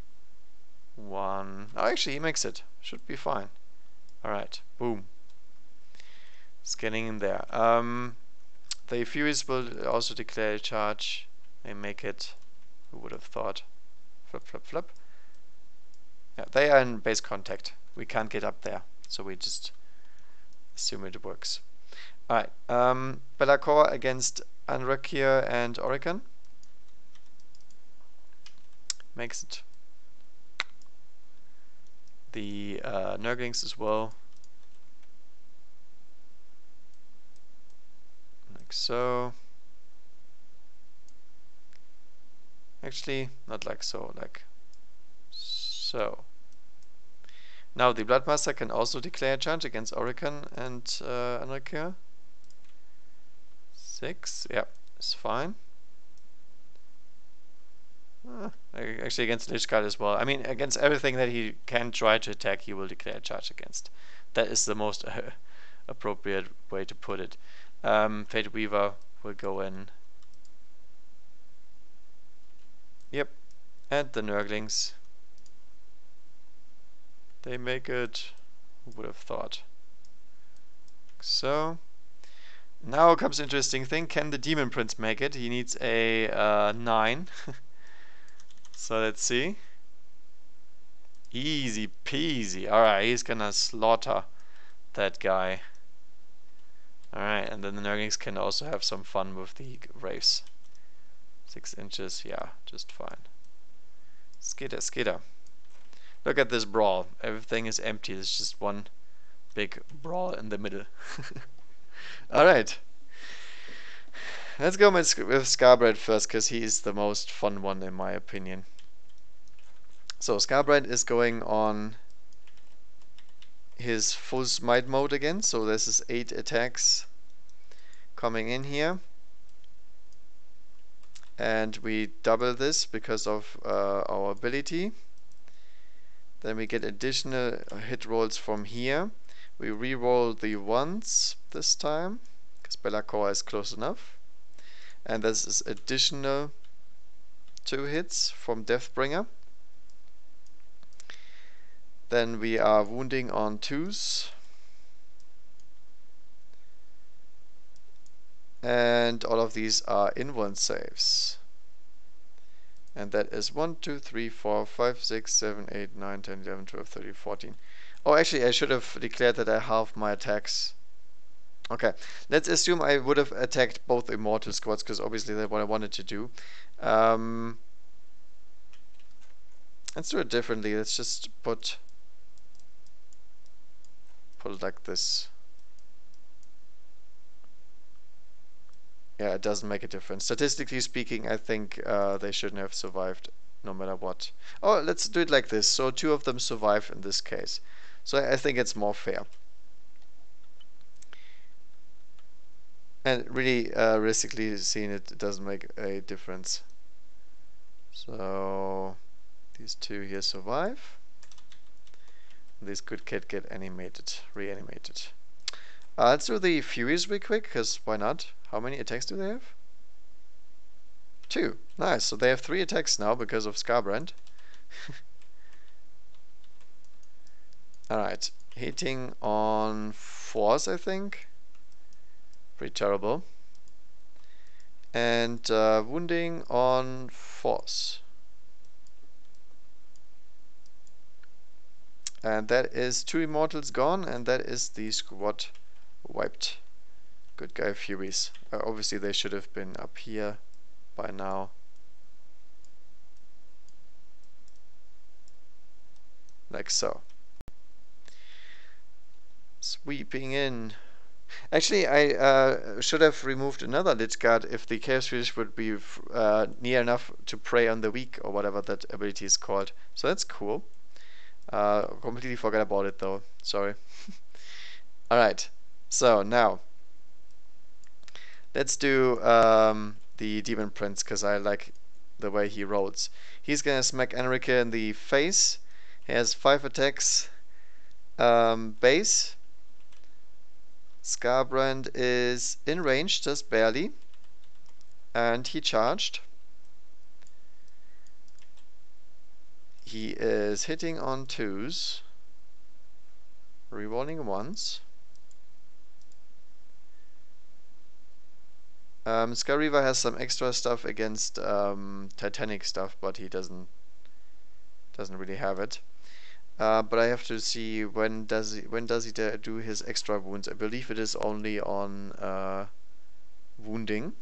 1. Oh, actually, he makes it. Should be fine. Alright, boom. It's getting in there. The Furies will also declare a charge. They make it. Who would have thought? Flip, flip, flip. Yeah, they are in base contact. We can't get up there, so we just assume it works. Alright, Be'lakor against Anrakir and Oricon. Makes it. The Nerdlings as well. Like so. Actually, not like so, like so. Now the Bloodmaster can also declare a charge against Oricon and Anrakir. 6, yeah, it's fine. Actually against Illage Guard as well. I mean, against everything that he can try to attack, he will declare a charge against. That is the most appropriate way to put it. Fate Weaver will go in. Yep, and the Nerdlings. They make it. Who would have thought? So. Now comes the interesting thing. Can the Demon Prince make it? He needs a 9. So let's see. Easy peasy. Alright, he's gonna slaughter that guy. Alright, and then the Nerdlings can also have some fun with the Wraiths. 6 inches, yeah, just fine. Skitter, skitter. Look at this brawl. Everything is empty. There's just one big brawl in the middle. Alright. Let's go with Scarbright first, because he is the most fun one in my opinion. So Scarbright is going on his full smite mode again. So this is 8 attacks coming in here. And we double this because of our ability. Then we get additional hit rolls from here. We re-roll the 1s this time, because Be'lakor is close enough. And this is additional 2 hits from Deathbringer. Then we are wounding on 2s. And all of these are in-1 saves. And that is 1, 2, 3, 4, 5, 6, 7, 8, 9, 10, 11, 12, 13, 14. Oh, actually, I should have declared that I halved my attacks. Okay, let's assume I would have attacked both Immortal squads, because obviously that's what I wanted to do. Let's do it differently. Let's just put it like this. Yeah, it doesn't make a difference. Statistically speaking, I think they shouldn't have survived no matter what. Oh, let's do it like this. So 2 of them survive in this case. So I think it's more fair. And really, realistically seen, it doesn't make a difference. So these 2 here survive. This good kid get reanimated. Let's do the Furies real quick, because why not? How many attacks do they have? 2. Nice. So they have 3 attacks now because of Scarbrand. Alright. Hitting on 4s, I think. Pretty terrible. And wounding on 4s. And that is 2 Immortals gone, and that is the squad wiped. Good guy Furies. Obviously they should have been up here by now. Like so. Sweeping in. Actually, I should have removed another Lich Guard if the Chaos Furies would be near enough to prey on the weak, or whatever that ability is called. So that's cool. Completely forgot about it though. Sorry. Alright. So now let's do the Demon Prince, because I like the way he rolls. He's gonna smack Enrique in the face. He has 5 attacks. Base. Scarbrand is in range, just barely. And he charged. He is hitting on 2s. Rerolling 1s. Skyriva has some extra stuff against Titanic stuff, but he doesn't really have it. But I have to see when does he do his extra wounds. I believe it is only on wounding.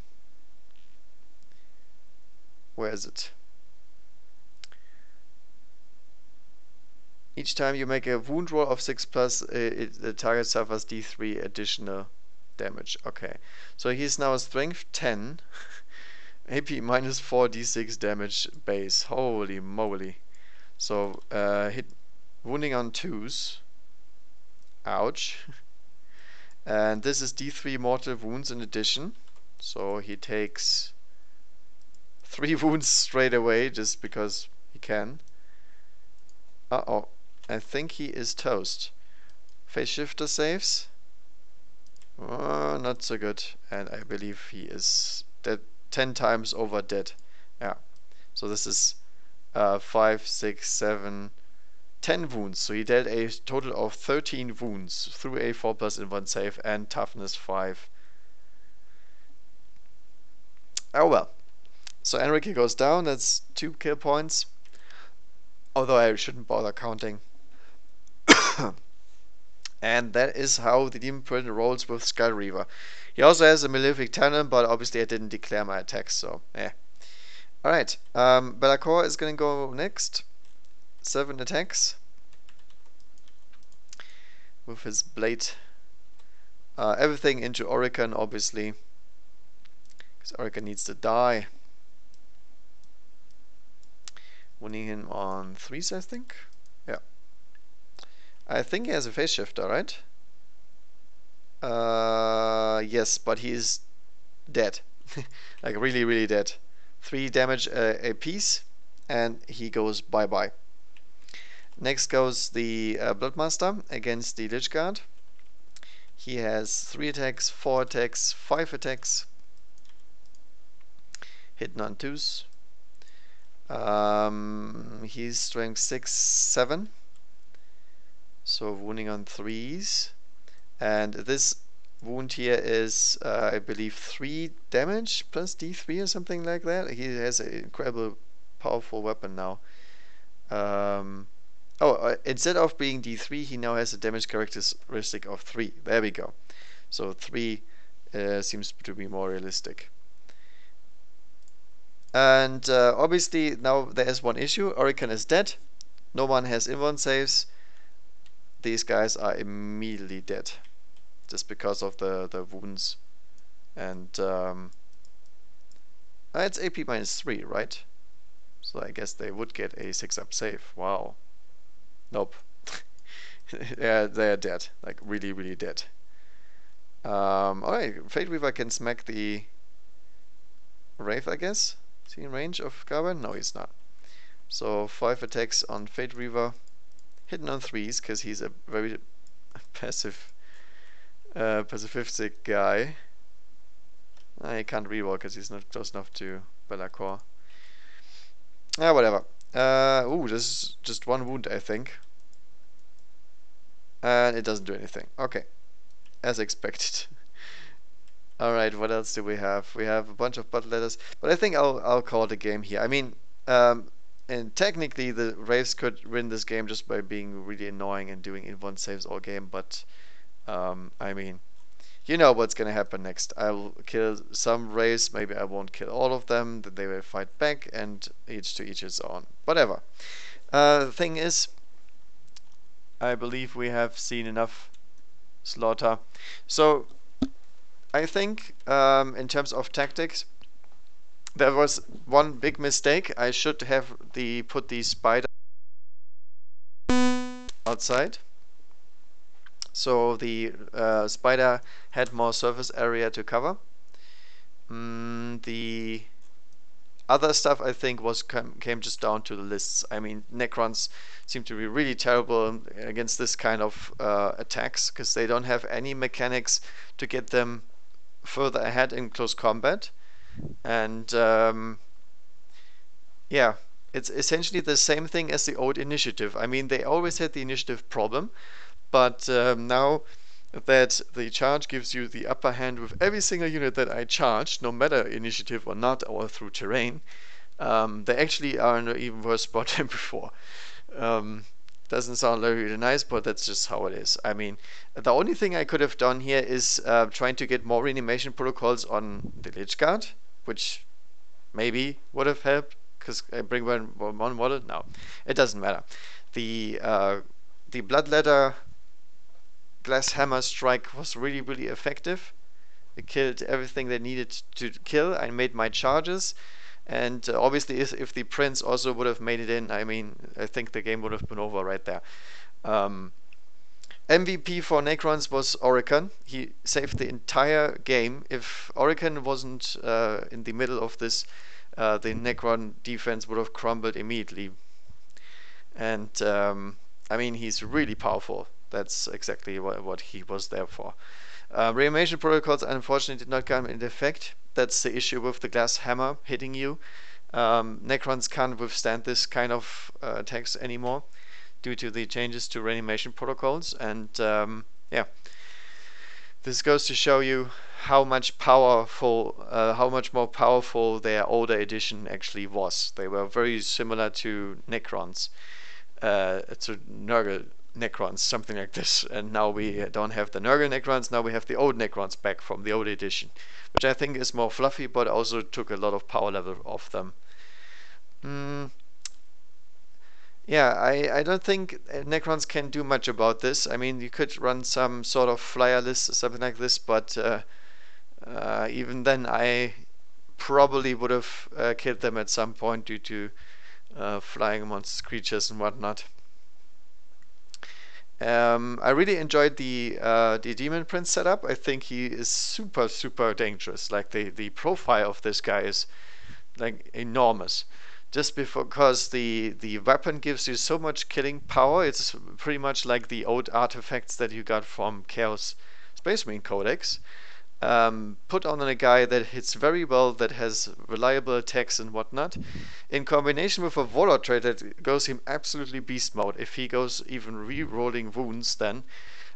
Where is it? Each time you make a wound roll of 6+, the target suffers D3 additional damage. Okay, so he's now strength 10, AP minus 4 D6 damage base. Holy moly! So hit wounding on 2s. Ouch. And this is D3 mortal wounds in addition. So he takes 3 wounds straight away just because he can. Uh-oh. I think he is toast. Phase shifter saves. Oh, not so good. And I believe he is dead 10 times over dead. Yeah. So this is 5, 6, 7, 10 wounds. So he dealt a total of 13 wounds through a 4+ in 1 save and toughness 5. Oh well. So Enrique goes down. That's 2 kill points. Although I shouldn't bother counting. And that is how the Demon Prince rolls with Skyreaver. He also has a Malefic Talent, but obviously I didn't declare my attacks, so yeah. Alright, Belacor is gonna go next. 7 attacks. With his blade. Everything into Orican, obviously. Because Orican needs to die. Winning him on 3s, I think. Yeah. I think he has a phase shifter, right? Yes, but he's dead. Like really, really dead. 3 damage a piece, and he goes bye-bye. Next goes the Bloodmaster against the Illage Guard. He has 3 attacks, 4 attacks, 5 attacks. Hitting on 2s. He's strength 6, 7. So wounding on 3s. And this wound here is, I believe, 3 damage plus D3 or something like that. He has an incredible, powerful weapon now. Instead of being D3, he now has a damage characteristic of 3. There we go. So 3 seems to be more realistic. And obviously now there is one issue. Orican is dead. No one has invuln saves. These guys are immediately dead. Just because of the wounds. And it's AP minus 3, right? So I guess they would get a 6-up save. Wow. Nope. Yeah, they're dead. Like really, really dead. Alright, Fate Weaver can smack the Wraith, I guess. Is he in range of Garban? No, he's not. So 5 attacks on Fate Weaver. Hitting on 3s, because he's a very pacifistic guy. I can't reroll because he's not close enough to Belacor. Whatever. This is just 1 wound, I think. And it doesn't do anything. Okay. As expected. Alright, what else do we have? We have a bunch of blood letters. But I think I'll call it a game here. I mean, and technically the Wraiths could win this game just by being really annoying and doing invuln saves all game, but I mean, you know what's gonna happen next. I'll kill some Wraiths, maybe I won't kill all of them, then they will fight back, and each to each his own. Whatever. The thing is, I believe we have seen enough slaughter. So I think in terms of tactics, there was one big mistake. I should have put the spider outside. So the spider had more surface area to cover. The Other stuff I think came just down to the lists. I mean, Necrons seem to be really terrible against this kind of attacks because they don't have any mechanics to get them further ahead in close combat. And yeah, it's essentially the same thing as the old initiative. I mean, they always had the initiative problem, but now that the charge gives you the upper hand with every single unit that I charge, no matter initiative or not, or through terrain, they actually are in an even worse spot than before. Um, doesn't sound really nice, but that's just how it is. I mean, the only thing I could have done here is trying to get more reanimation protocols on the Illage Guard, which maybe would have helped, because I bring one model. No, it doesn't matter. The Bloodletter Glass Hammer strike was really, really effective. It killed everything they needed to kill. I made my charges. And obviously, if the Prince also would have made it in, I mean, I think the game would have been over right there. MVP for Necrons was Oricon. He saved the entire game. If Oricon wasn't in the middle of this, the Necron defense would have crumbled immediately. And I mean, he's really powerful. That's exactly what he was there for. Reanimation protocols unfortunately did not come into effect. That's the issue with the glass hammer hitting you. Necrons can't withstand this kind of attacks anymore due to the changes to reanimation protocols. And yeah, this goes to show you how much more powerful their older edition actually was. They were very similar to Necrons, to Nurgle Necrons, something like this. And now we don't have the Nurgle Necrons, now we have the old Necrons back from the old edition, which I think is more fluffy, but also took a lot of power level off them. Yeah, I don't think Necrons can do much about this. I mean, you could run some sort of flyer list or something like this, but even then, I probably would have killed them at some point due to flying monster creatures and whatnot. I really enjoyed the Demon Prince setup. I think he is super, super dangerous. Like the profile of this guy is like enormous. Just because the weapon gives you so much killing power, it's pretty much like the old artifacts that you got from Chaos Space Marine Codex. Put on a guy that hits very well, that has reliable attacks and whatnot, in combination with a Warlord trait that goes him absolutely beast mode. If he goes even re-rolling wounds, then,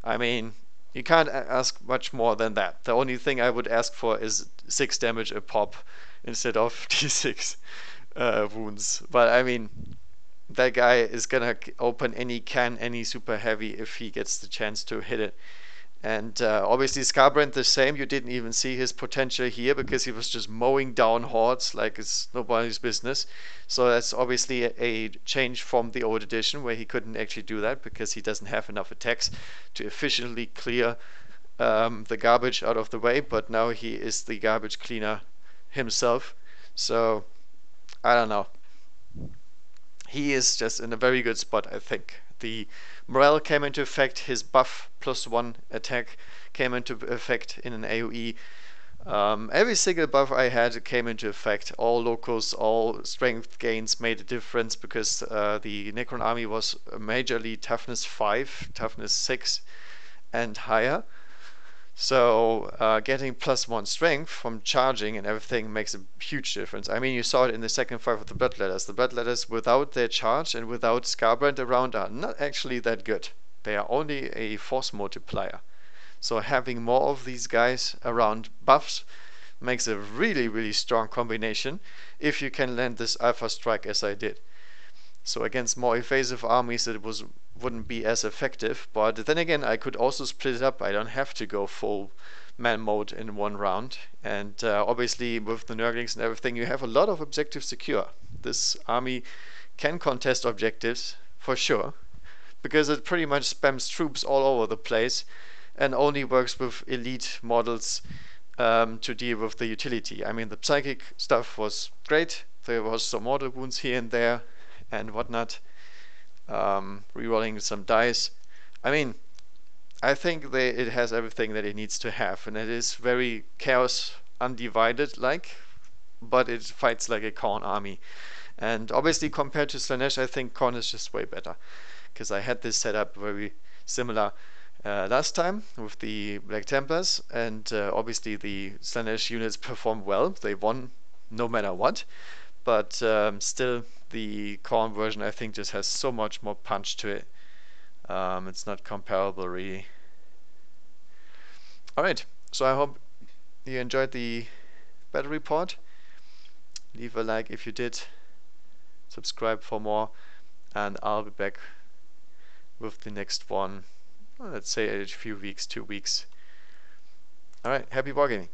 I mean, you can't ask much more than that. The only thing I would ask for is 6 damage a pop instead of d6 wounds. But I mean, that guy is gonna open any super heavy if he gets the chance to hit it. And obviously Scarbrand the same. You didn't even see his potential here because he was just mowing down hordes like it's nobody's business. So that's obviously a change from the old edition where he couldn't actually do that because he doesn't have enough attacks to efficiently clear the garbage out of the way. But now he is the garbage cleaner himself. So I don't know. He is just in a very good spot, I think. The morale came into effect, his buff +1 attack came into effect in an AoE. Every single buff I had came into effect. All locals, all strength gains made a difference because the Necron army was majorly toughness 5, toughness 6 and higher. So getting +1 strength from charging and everything makes a huge difference. I mean, you saw it in the second fight of the Bloodletters. The Bloodletters without their charge and without Scarbrand around are not actually that good. They are only a force multiplier. So having more of these guys around buffs makes a really, really strong combination if you can land this Alpha Strike as I did. So against more evasive armies it wouldn't be as effective, but then again I could also split it up. I don't have to go full man mode in one round, and obviously with the Nerdlings and everything you have a lot of objectives secure. This army can contest objectives for sure because it pretty much spams troops all over the place and only works with elite models to deal with the utility. I mean, the psychic stuff was great. There was some mortal wounds here and there and whatnot, rerolling some dice. I mean, I think it has everything that it needs to have, and it is very chaos undivided like. but it fights like a Khorne army. And obviously, compared to Slanesh, I think Khorne is just way better, because I had this setup very similar last time with the Black Templars, and obviously the Slanesh units performed well. They won no matter what, but still the Khorne version I think just has so much more punch to it. It's not comparable really. Alright, so I hope you enjoyed the battle report. Leave a like if you did, subscribe for more, and I'll be back with the next one, let's say a few weeks, 2 weeks. Alright, happy wargaming!